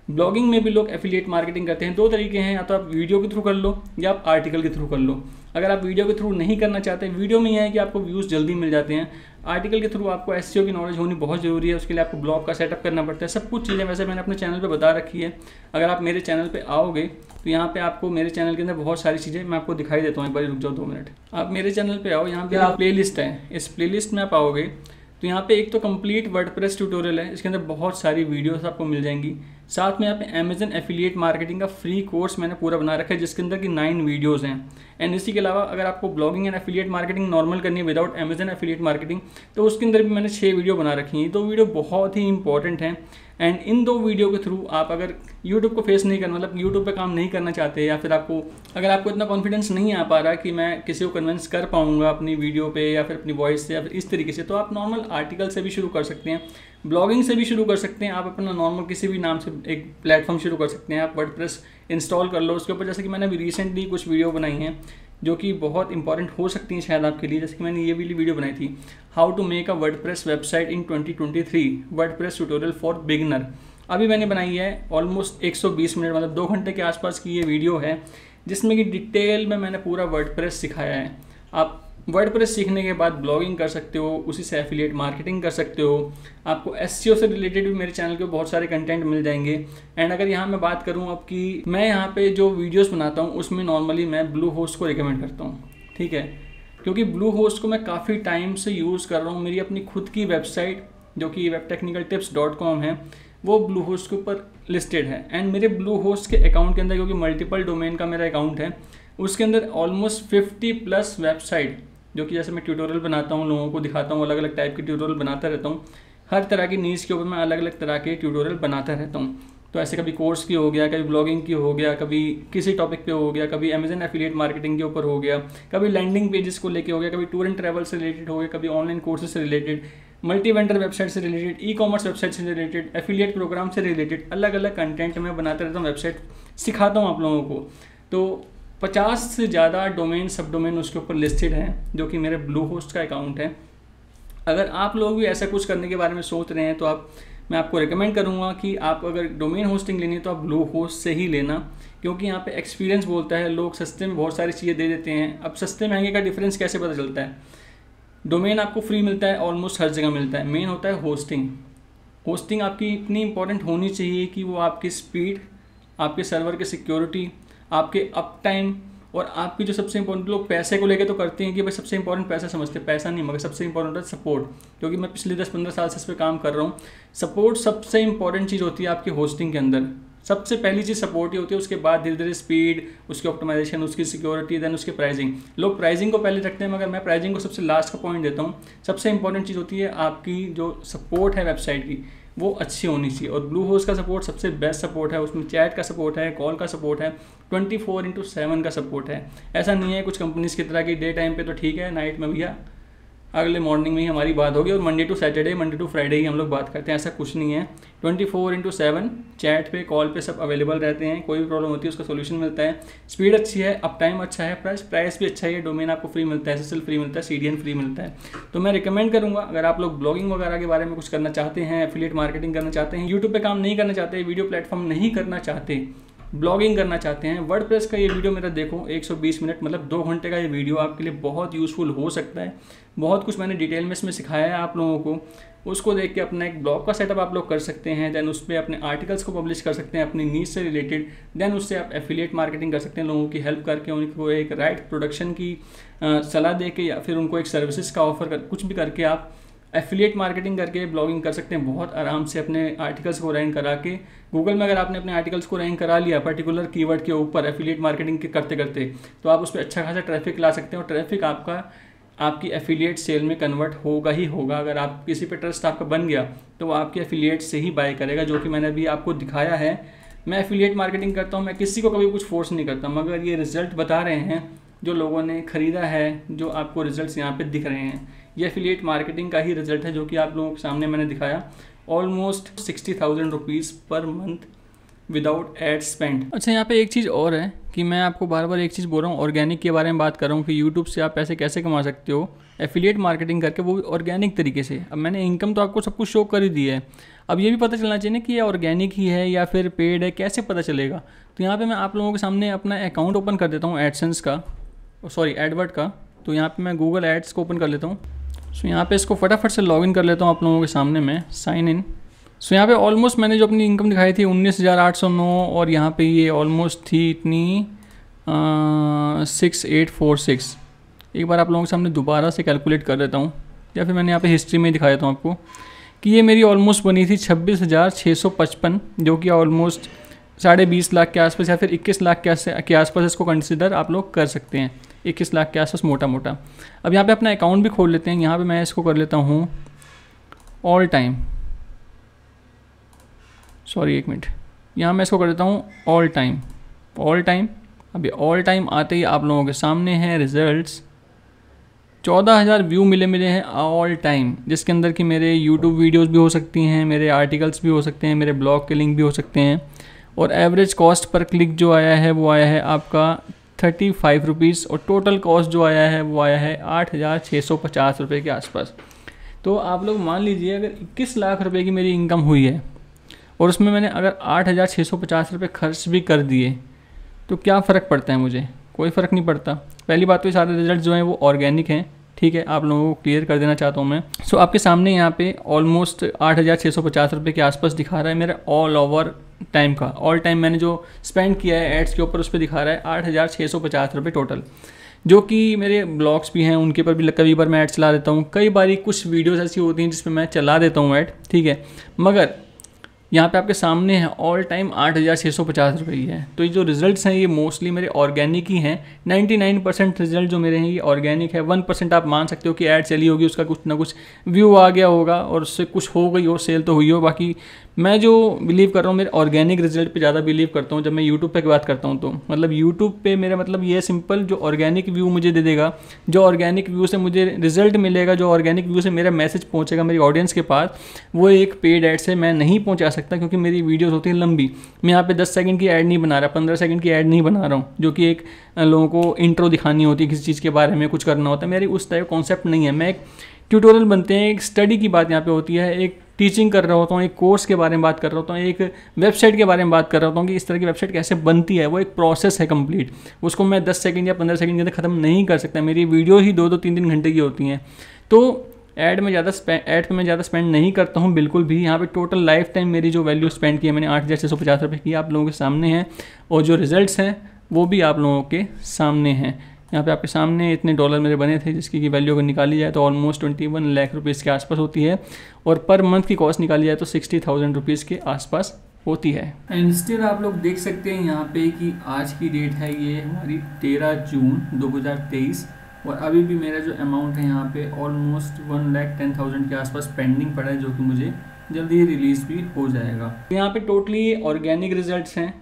ब्लॉगिंग में भी लोग एफिलिएट मार्केटिंग करते हैं। 2 तरीके हैं, या तो आप वीडियो के थ्रू कर लो या आप आर्टिकल के थ्रू कर लो। अगर आप वीडियो के थ्रू नहीं करना चाहते, वीडियो में यह है कि आपको व्यूज़ जल्दी मिल जाते हैं। आर्टिकल के थ्रू आपको SEO की नॉलेज होनी बहुत ज़रूरी है, उसके लिए आपको ब्लॉग का सेटअप करना पड़ता है। सब कुछ चीज़ें वैसे मैंने अपने चैनल पे बता रखी है। अगर आप मेरे चैनल पे आओगे तो यहाँ पे आपको मेरे चैनल के अंदर बहुत सारी चीज़ें मैं आपको दिखाई देता हूँ। एक बार रुक जाओ 2 मिनट। आप मेरे चैनल पे आओ, यहाँ पे आप प्ले लिस्ट है, इस प्ले लिस्ट में आप आओगे तो यहाँ पे एक तो कंप्लीट वर्डप्रेस ट्यूटोरियल है, इसके अंदर बहुत सारी वीडियोस आपको मिल जाएंगी। साथ में यहाँ पे अमेजन एफिलिएट मार्केटिंग का फ्री कोर्स मैंने पूरा बना रखा है, जिसके अंदर की 9 वीडियोस हैं। एंड इसी के अलावा अगर आपको blogging and affiliate marketing normal करनी है विदाउट अमेजन एफिलिएट मार्केटिंग, तो उसके अंदर भी मैंने 6 वीडियो बना रखी हैं। 2 वीडियो बहुत ही इंपॉर्टेंट हैं। एंड इन 2 वीडियो के थ्रू आप अगर यूट्यूब को फेस नहीं करना, मतलब यूट्यूब पे काम नहीं करना चाहते, या फिर अगर आपको इतना कॉन्फिडेंस नहीं आ पा रहा कि मैं किसी को कन्विंस कर पाऊंगा अपनी वीडियो पे या फिर अपनी वॉइस से या फिर इस तरीके से, तो आप नॉर्मल आर्टिकल से भी शुरू कर सकते हैं, ब्लॉगिंग से भी शुरू कर सकते हैं। आप अपना नॉर्मल किसी भी नाम से एक प्लेटफॉर्म शुरू कर सकते हैं। आप वर्डप्रेस इंस्टॉल कर लो, उसके ऊपर जैसे कि मैंने अभी रिसेंटली कुछ वीडियो बनाई हैं जो कि बहुत इंपॉर्टेंट हो सकती हैं शायद आपके लिए। जैसे कि मैंने ये वाली वीडियो बनाई थी, how to make a WordPress website in 2023 WordPress tutorial for beginner. अभी मैंने बनाई है ऑलमोस्ट 120 मिनट, मतलब 2 घंटे के आसपास की ये वीडियो है, जिसमें कि डिटेल में मैंने पूरा वर्डप्रेस सिखाया है। आप वर्डप्रेस सीखने के बाद ब्लॉगिंग कर सकते हो, उसी से एफिलिएट मार्केटिंग कर सकते हो। आपको एसईओ से रिलेटेड भी मेरे चैनल पे बहुत सारे कंटेंट मिल जाएंगे। एंड अगर यहाँ मैं बात करूँ अब कि मैं यहाँ पे जो वीडियोस बनाता हूँ उसमें नॉर्मली मैं ब्लू होस्ट को रिकमेंड करता हूँ, ठीक है, क्योंकि ब्लू होस्ट को मैं काफ़ी टाइम से यूज़ कर रहा हूँ। मेरी अपनी खुद की वेबसाइट जो कि webtechnicaltips.com है वो ब्लू होस्ट के ऊपर लिस्टेड है। एंड मेरे ब्लू होस्ट के अकाउंट के अंदर, क्योंकि मल्टीपल डोमेन का मेरा अकाउंट है, उसके अंदर ऑलमोस्ट 50+ वेबसाइट, जो कि जैसे मैं ट्यूटोरियल बनाता हूँ, लोगों को दिखाता हूँ, अलग अलग टाइप के ट्यूटोरियल बनाता रहता हूँ। हर तरह की नीच के ऊपर मैं अलग अलग तरह के ट्यूटोरियल बनाता रहता हूँ। तो ऐसे कभी कोर्स की हो गया, कभी ब्लॉगिंग की हो गया, कभी किसी टॉपिक पे हो गया, कभी अमेजन एफिलिएट मार्केटिंग के ऊपर हो गया, कभी लैंडिंग पेजेस को लेके हो गया, कभी टूर एंड ट्रैवल से रिलेटेड हो गया, कभी ऑनलाइन कोर्सेज से रिलेटेड, मल्टी वेंडर वेबसाइट से रिलेटेड, ई कॉमर्स वेबसाइट से रिलेटेड, एफिलिएट प्रोग्राम से रिलेटेड, अलग अलग कंटेंट मैं बनाता रहता हूँ, वेबसाइट सिखाता हूँ आप लोगों को। तो 50 से ज़्यादा डोमेन, सब डोमेन उसके ऊपर लिस्टेड हैं, जो कि मेरे ब्लू होस्ट का अकाउंट है। अगर आप लोग भी ऐसा कुछ करने के बारे में सोच रहे हैं तो मैं आपको रिकमेंड करूँगा कि आप अगर डोमेन होस्टिंग लेनी है तो आप ब्लू होस्ट से ही लेना, क्योंकि यहाँ पे एक्सपीरियंस बोलता है। लोग सस्ते में बहुत सारी चीज़ें दे देते हैं। अब सस्ते महंगे का डिफरेंस कैसे पता चलता है? डोमेन आपको फ्री मिलता है, ऑलमोस्ट हर जगह मिलता है। मेन होता है होस्टिंग। होस्टिंग आपकी इतनी इंपॉर्टेंट होनी चाहिए कि वो आपकी स्पीड, आपके सर्वर की सिक्योरिटी, आपके अप टाइम, और आपकी जो सबसे इंपॉर्टेंट, लोग पैसे को लेके तो करते हैं कि भाई सबसे इंपॉर्टेंट पैसा समझते हैं, पैसा नहीं, मगर सबसे इंपॉर्टेंट है सपोर्ट। क्योंकि मैं पिछले 10-15 साल से इस पर काम कर रहा हूँ। सपोर्ट सबसे इंपॉर्टेंट चीज़ होती है आपकी होस्टिंग के अंदर। सबसे पहली चीज़ सपोर्ट ही होती है, उसके बाद धीरे धीरे स्पीड, उसकी ऑप्टिमाइजेशन, उसकी सिक्योरिटी, देन उसकी प्राइसिंग। लोग प्राइसिंग को पहले रखते हैं, मगर मैं प्राइसिंग को सबसे लास्ट का पॉइंट देता हूँ। सबसे इंपॉर्टेंट चीज़ होती है आपकी जो सपोर्ट है वेबसाइट की, वो अच्छी होनी चाहिए। और ब्लू होस्ट का सपोर्ट सबसे बेस्ट सपोर्ट है। उसमें चैट का सपोर्ट है, कॉल का सपोर्ट है, 24/7 का सपोर्ट है। ऐसा नहीं है कुछ कंपनीज की तरह की डे टाइम पे तो ठीक है, नाइट में भैया अगले मॉर्निंग में ही हमारी बात होगी और Monday to Saturday, Monday to Friday ही हम लोग बात करते हैं। ऐसा कुछ नहीं है। 24/7 चैट पे, कॉल पे सब अवेलेबल रहते हैं। कोई भी प्रॉब्लम होती है उसका सोल्यूशन मिलता है। स्पीड अच्छी है, अप टाइम अच्छा है, प्राइस भी अच्छा है। डोमेन आपको फ्री मिलता है, SSL फ्री मिलता है, CDN फ्री मिलता है। तो मैं रिकमेंड करूँगा, अगर आप लोग ब्लॉगिंग वगैरह के बारे में कुछ करना चाहते हैं, एफिलिएट मार्केटिंग करना चाहते हैं, यूट्यूब पे काम नहीं करना चाहते, वीडियो प्लेटफॉर्म नहीं करना चाहते, ब्लॉगिंग करना चाहते हैं, वर्डप्रेस का ये वीडियो मेरा देखो 120 मिनट, मतलब 2 घंटे का ये वीडियो आपके लिए बहुत यूज़फुल हो सकता है। बहुत कुछ मैंने डिटेल में इसमें सिखाया है आप लोगों को। उसको देख के अपना एक ब्लॉग का सेटअप आप लोग कर सकते हैं। देन उस पर अपने आर्टिकल्स को पब्लिश कर सकते हैं अपनी नीच से रिलेटेड। देन उससे आप एफिलिएट मार्केटिंग कर सकते हैं, लोगों की हेल्प करके, उनको एक राइट प्रोडक्शन की सलाह दे के, या फिर उनको एक सर्विसेज का ऑफर कर, कुछ भी करके आप एफिलिएट मार्केटिंग करके ब्लॉगिंग कर सकते हैं बहुत आराम से। अपने आर्टिकल्स को रैंक करा के गूगल में, अगर आपने अपने आर्टिकल्स को रैंक करा लिया पर्टिकुलर कीवर्ड के ऊपर एफिलिएट मार्केटिंग के करते करते, तो आप उस पर अच्छा खासा ट्रैफिक ला सकते हैं। और ट्रैफिक आपकी एफिलिएट सेल में कन्वर्ट होगा ही होगा। अगर आप किसी पे ट्रस्ट आपका बन गया तो वो आपके एफिलिएट से ही बाय करेगा, जो कि मैंने अभी आपको दिखाया है। मैं एफिलिएट मार्केटिंग करता हूँ, मैं किसी को कभी कुछ फोर्स नहीं करता, मगर ये रिजल्ट बता रहे हैं जो लोगों ने ख़रीदा है, जो आपको रिजल्ट्स यहाँ पे दिख रहे हैं, ये एफिलिएट मार्केटिंग का ही रिजल्ट है, जो कि आप लोगों के सामने मैंने दिखाया। Almost 60,000 rupees per month without ad spend. अच्छा, यहाँ पे एक चीज़ और है कि मैं आपको बार बार एक चीज़ बोल रहा हूँ, ऑर्गेनिक के बारे में बात कर रहा हूँ कि यूट्यूब से आप पैसे कैसे कमा सकते हो एफिलिएट मार्केटिंग करके, वो भी ऑर्गेनिक तरीके से। अब मैंने इनकम तो आपको सब कुछ शो कर ही दी है, अब ये भी पता चलना चाहिए ना कि ये ऑर्गेनिक ही है या फिर पेड है, कैसे पता चलेगा। तो यहाँ पे मैं आप लोगों के सामने अपना अकाउंट ओपन कर देता हूँ एडसेंस का, सॉरी एडवर्ड का। तो यहाँ पे मैं गूगल एड्स को ओपन कर लेता हूँ। सो यहाँ पे इसको फटाफट से लॉगिन कर लेता हूँ आप लोगों के सामने में, साइन इन। सो यहाँ पे ऑलमोस्ट मैंने जो अपनी इनकम दिखाई थी 19,809, और यहाँ पे ये ऑलमोस्ट थी इतनी 6846। एक बार आप लोगों के सामने दोबारा से कैलकुलेट कर देता हूँ, या फिर मैंने यहाँ पे हिस्ट्री में दिखा देता हूँ आपको कि ये मेरी ऑलमोस्ट बनी थी 26,655, जो कि ऑलमोस्ट 20.5 लाख के आसपास, या फिर 21 लाख के आसपास इसको कंसिडर आप लोग कर सकते हैं। 21 लाख के आसपास मोटा मोटा। अब यहाँ पे अपना अकाउंट भी खोल लेते हैं। यहाँ पे मैं इसको कर लेता हूँ ऑल टाइम, सॉरी एक मिनट, यहाँ मैं इसको कर देता हूँ ऑल टाइम। अभी ऑल टाइम आते ही आप लोगों के सामने हैं रिजल्ट्स। 14,000 व्यू मिले हैं ऑल टाइम, जिसके अंदर कि मेरे यूट्यूब वीडियोस भी हो सकती हैं, मेरे आर्टिकल्स भी हो सकते हैं, मेरे ब्लॉग के लिंक भी हो सकते हैं। और एवरेज कॉस्ट पर क्लिक जो आया है वो आया है आपका 35 रुपीज़, और टोटल कॉस्ट जो आया है वो आया है 8,650 रुपये के आसपास। तो आप लोग मान लीजिए अगर 21 लाख रुपए की मेरी इनकम हुई है और उसमें मैंने अगर 8,650 रुपये खर्च भी कर दिए, तो क्या फ़र्क पड़ता है मुझे? कोई फ़र्क नहीं पड़ता। पहली बात तो ये सारे रिजल्ट जो हैं वो ऑर्गेनिक हैं, ठीक है, आप लोगों को क्लियर कर देना चाहता हूँ मैं। सो आपके सामने यहाँ पे ऑलमोस्ट 8,650 रुपये के आसपास दिखा रहा है मेरा ऑल ओवर टाइम का। ऑल टाइम मैंने जो स्पेंड किया है एड्स के ऊपर उस पर दिखा रहा है 8,650 रुपये टोटल, जो कि मेरे ब्लॉग्स भी हैं उनके पर भी कई बार मैं ऐड चला देता हूँ। कई बार कुछ वीडियोस ऐसी होती हैं जिसमें मैं चला देता हूँ ऐड, ठीक है, मगर यहाँ पे आपके सामने है ऑल टाइम 8,650 रुपये ही है। तो ये जो रिजल्ट्स हैं ये मोस्टली मेरे ऑर्गेनिक ही हैं। 99% रिजल्ट जो मेरे हैं ये ऑर्गेनिक है। 1% आप मान सकते हो कि ऐड चली होगी, उसका कुछ ना कुछ व्यू आ गया होगा और उससे कुछ हो गई हो, सेल तो हुई हो। बाकी मैं जो बिलीव कर रहा हूँ मेरे ऑर्गेनिक रिजल्ट पे ज़्यादा बिलीव करता हूँ। जब मैं यूट्यूब पे की बात करता हूँ तो मतलब यूट्यूब पे मेरा मतलब ये सिंपल, जो ऑर्गेनिक व्यू मुझे दे देगा, जो ऑर्गेनिक व्यू से मुझे रिजल्ट मिलेगा, जो ऑर्गेनिक व्यू से मेरा मैसेज पहुँचेगा मेरी ऑडियंस के पास, वो एक पेड ऐड से मैं नहीं पहुँचा सकता, क्योंकि मेरी वीडियोस होती है लंबी। मैं यहाँ पे 10 सेकंड की ऐड नहीं बना रहा, 15 सेकंड की ऐड नहीं बना रहा हूँ, जो कि एक लोगों को इंट्रो दिखानी होती है, किसी चीज़ के बारे में कुछ करना होता है। मेरी उस टाइप कॉन्सेप्ट नहीं है। मैं एक ट्यूटोरियल बनते हैं, एक स्टडी की बात यहाँ पे होती है, एक टीचिंग कर रहा होता हूँ, एक कोर्स के बारे में बात कर रहा होता हूँ, एक वेबसाइट के बारे में बात कर रहा होता हूँ कि इस तरह की वेबसाइट कैसे बनती है। वो एक प्रोसेस है कंप्लीट, उसको मैं 10 सेकंड या 15 सेकंड के अंदर ख़त्म नहीं कर सकता। मेरी वीडियो ही 2-2, 3-3 घंटे की होती हैं। तो ऐड में ज़्यादा स्पेंड नहीं करता हूँ बिल्कुल भी। यहाँ पे टोटल लाइफ टाइम मेरी जो वैल्यू स्पेंड की है मैंने 8,650 रुपये की, आप लोगों के सामने है, और जो रिजल्ट्स हैं वो भी आप लोगों के सामने हैं। यहाँ पे आपके सामने इतने डॉलर मेरे बने थे, जिसकी की वैल्यू अगर निकाली जाए तो ऑलमोस्ट 21 लाख रुपीज़ के आसपास होती है, और पर मंथ की कॉस्ट निकाली जाए तो 60,000 रुपीज़ के आसपास होती है। एंड स्टिल आप लोग देख सकते हैं यहाँ पे कि आज की डेट है ये हमारी 13 जून 2023, और अभी भी मेरा जो अमाउंट है यहाँ पे ऑलमोस्ट 1,10,000 के आसपास पेंडिंग पड़ा है, जो कि मुझे जल्दी ही रिलीज़ भी हो जाएगा। यहाँ पे टोटली ऑर्गेनिक रिजल्ट्स हैं।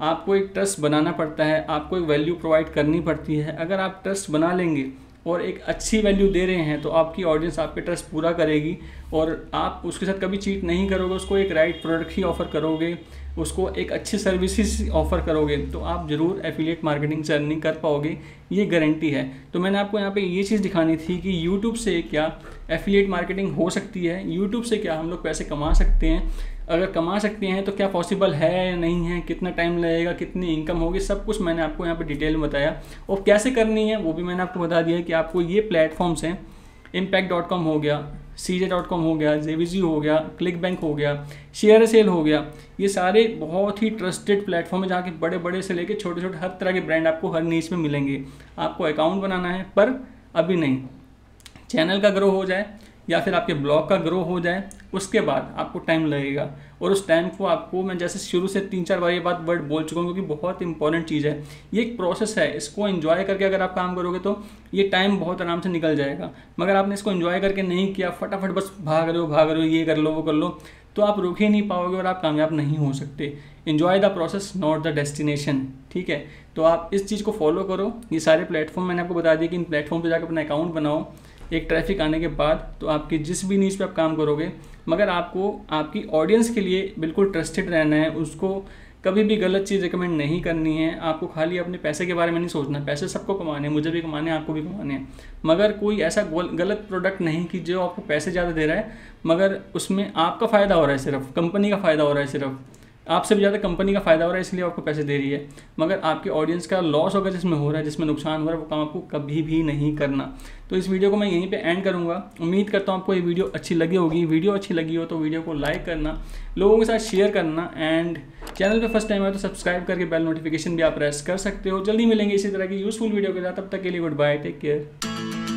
आपको एक ट्रस्ट बनाना पड़ता है, आपको एक वैल्यू प्रोवाइड करनी पड़ती है। अगर आप ट्रस्ट बना लेंगे और एक अच्छी वैल्यू दे रहे हैं तो आपकी ऑडियंस आप पे ट्रस्ट पूरा करेगी, और आप उसके साथ कभी चीट नहीं करोगे, उसको एक राइट प्रोडक्ट ही ऑफ़र करोगे, उसको एक अच्छी सर्विसेज ऑफ़र करोगे, तो आप ज़रूर एफिलिएट मार्केटिंग से अर्निंग कर पाओगे, ये गारंटी है। तो मैंने आपको यहाँ पे ये चीज़ दिखानी थी कि यूट्यूब से क्या एफिलिएट मार्केटिंग हो सकती है, यूट्यूब से क्या हम लोग पैसे कमा सकते हैं, अगर कमा सकते हैं तो क्या पॉसिबल है या नहीं है, कितना टाइम लगेगा, कितनी इनकम होगी, सब कुछ मैंने आपको यहाँ पे डिटेल में बताया। और कैसे करनी है वो भी मैंने आपको बता दिया है कि आपको ये प्लेटफॉर्म्स हैं, impact.com हो गया, CJ.com हो गया, JVG हो गया, क्लिकबैंक हो गया, शेयर सेल हो गया, ये सारे बहुत ही ट्रस्टेड प्लेटफॉर्म है जहाँ के बड़े बड़े से लेके छोटे छोटे हर तरह के ब्रांड आपको हर नीच में मिलेंगे। आपको अकाउंट बनाना है, पर अभी नहीं, चैनल का ग्रो हो जाए या फिर आपके ब्लॉग का ग्रो हो जाए, उसके बाद आपको टाइम लगेगा। और उस टाइम को आपको, मैं जैसे शुरू से 3-4 बार ये बात वर्ड बोल चुका हूँ, क्योंकि बहुत इंपॉर्टेंट चीज़ है, ये एक प्रोसेस है। इसको एंजॉय करके अगर आप काम करोगे तो ये टाइम बहुत आराम से निकल जाएगा। मगर आपने इसको एंजॉय करके नहीं किया, फटाफट बस भाग रहे हो, ये कर लो वो कर लो, तो आप रुक ही नहीं पाओगे और आप कामयाब नहीं हो सकते। Enjoy the process not the destination, ठीक है। तो आप इस चीज़ को फॉलो करो। ये सारे प्लेटफॉर्म मैंने आपको बता दिया कि इन प्लेटफॉर्म पर जाकर अपना अकाउंट बनाओ। एक ट्रैफिक आने के बाद तो आपकी जिस भी नीच पे आप काम करोगे, मगर आपको आपकी ऑडियंस के लिए बिल्कुल ट्रस्टेड रहना है, उसको कभी भी गलत चीज़ रिकमेंड नहीं करनी है। आपको खाली अपने पैसे के बारे में नहीं सोचना, पैसे सबको कमाने हैं, मुझे भी कमाने हैं, आपको भी कमाने हैं, मगर कोई ऐसा गलत प्रोडक्ट नहीं कि जो आपको पैसे ज़्यादा दे रहा है मगर उसमें आपका फ़ायदा हो रहा है, सिर्फ कंपनी का फ़ायदा हो रहा है, सिर्फ आपसे भी ज़्यादा कंपनी का फ़ायदा हो रहा है, इसलिए आपको पैसे दे रही है, मगर आपकी ऑडियंस का लॉस होगा जिसमें हो रहा है, जिसमें नुकसान हो रहा है, वो काम आपको कभी भी नहीं करना। तो इस वीडियो को मैं यहीं पे एंड करूँगा। उम्मीद करता हूँ आपको ये वीडियो अच्छी लगी होगी। वीडियो अच्छी लगी हो तो वीडियो को लाइक करना, लोगों के साथ शेयर करना, एंड चैनल पे फर्स्ट टाइम आए तो सब्सक्राइब करके बेल नोटिफिकेशन भी आप प्रेस कर सकते हो। जल्दी मिलेंगे इसी तरह की यूजफुल वीडियो के साथ, तब तक के लिए गुड बाय, टेक केयर।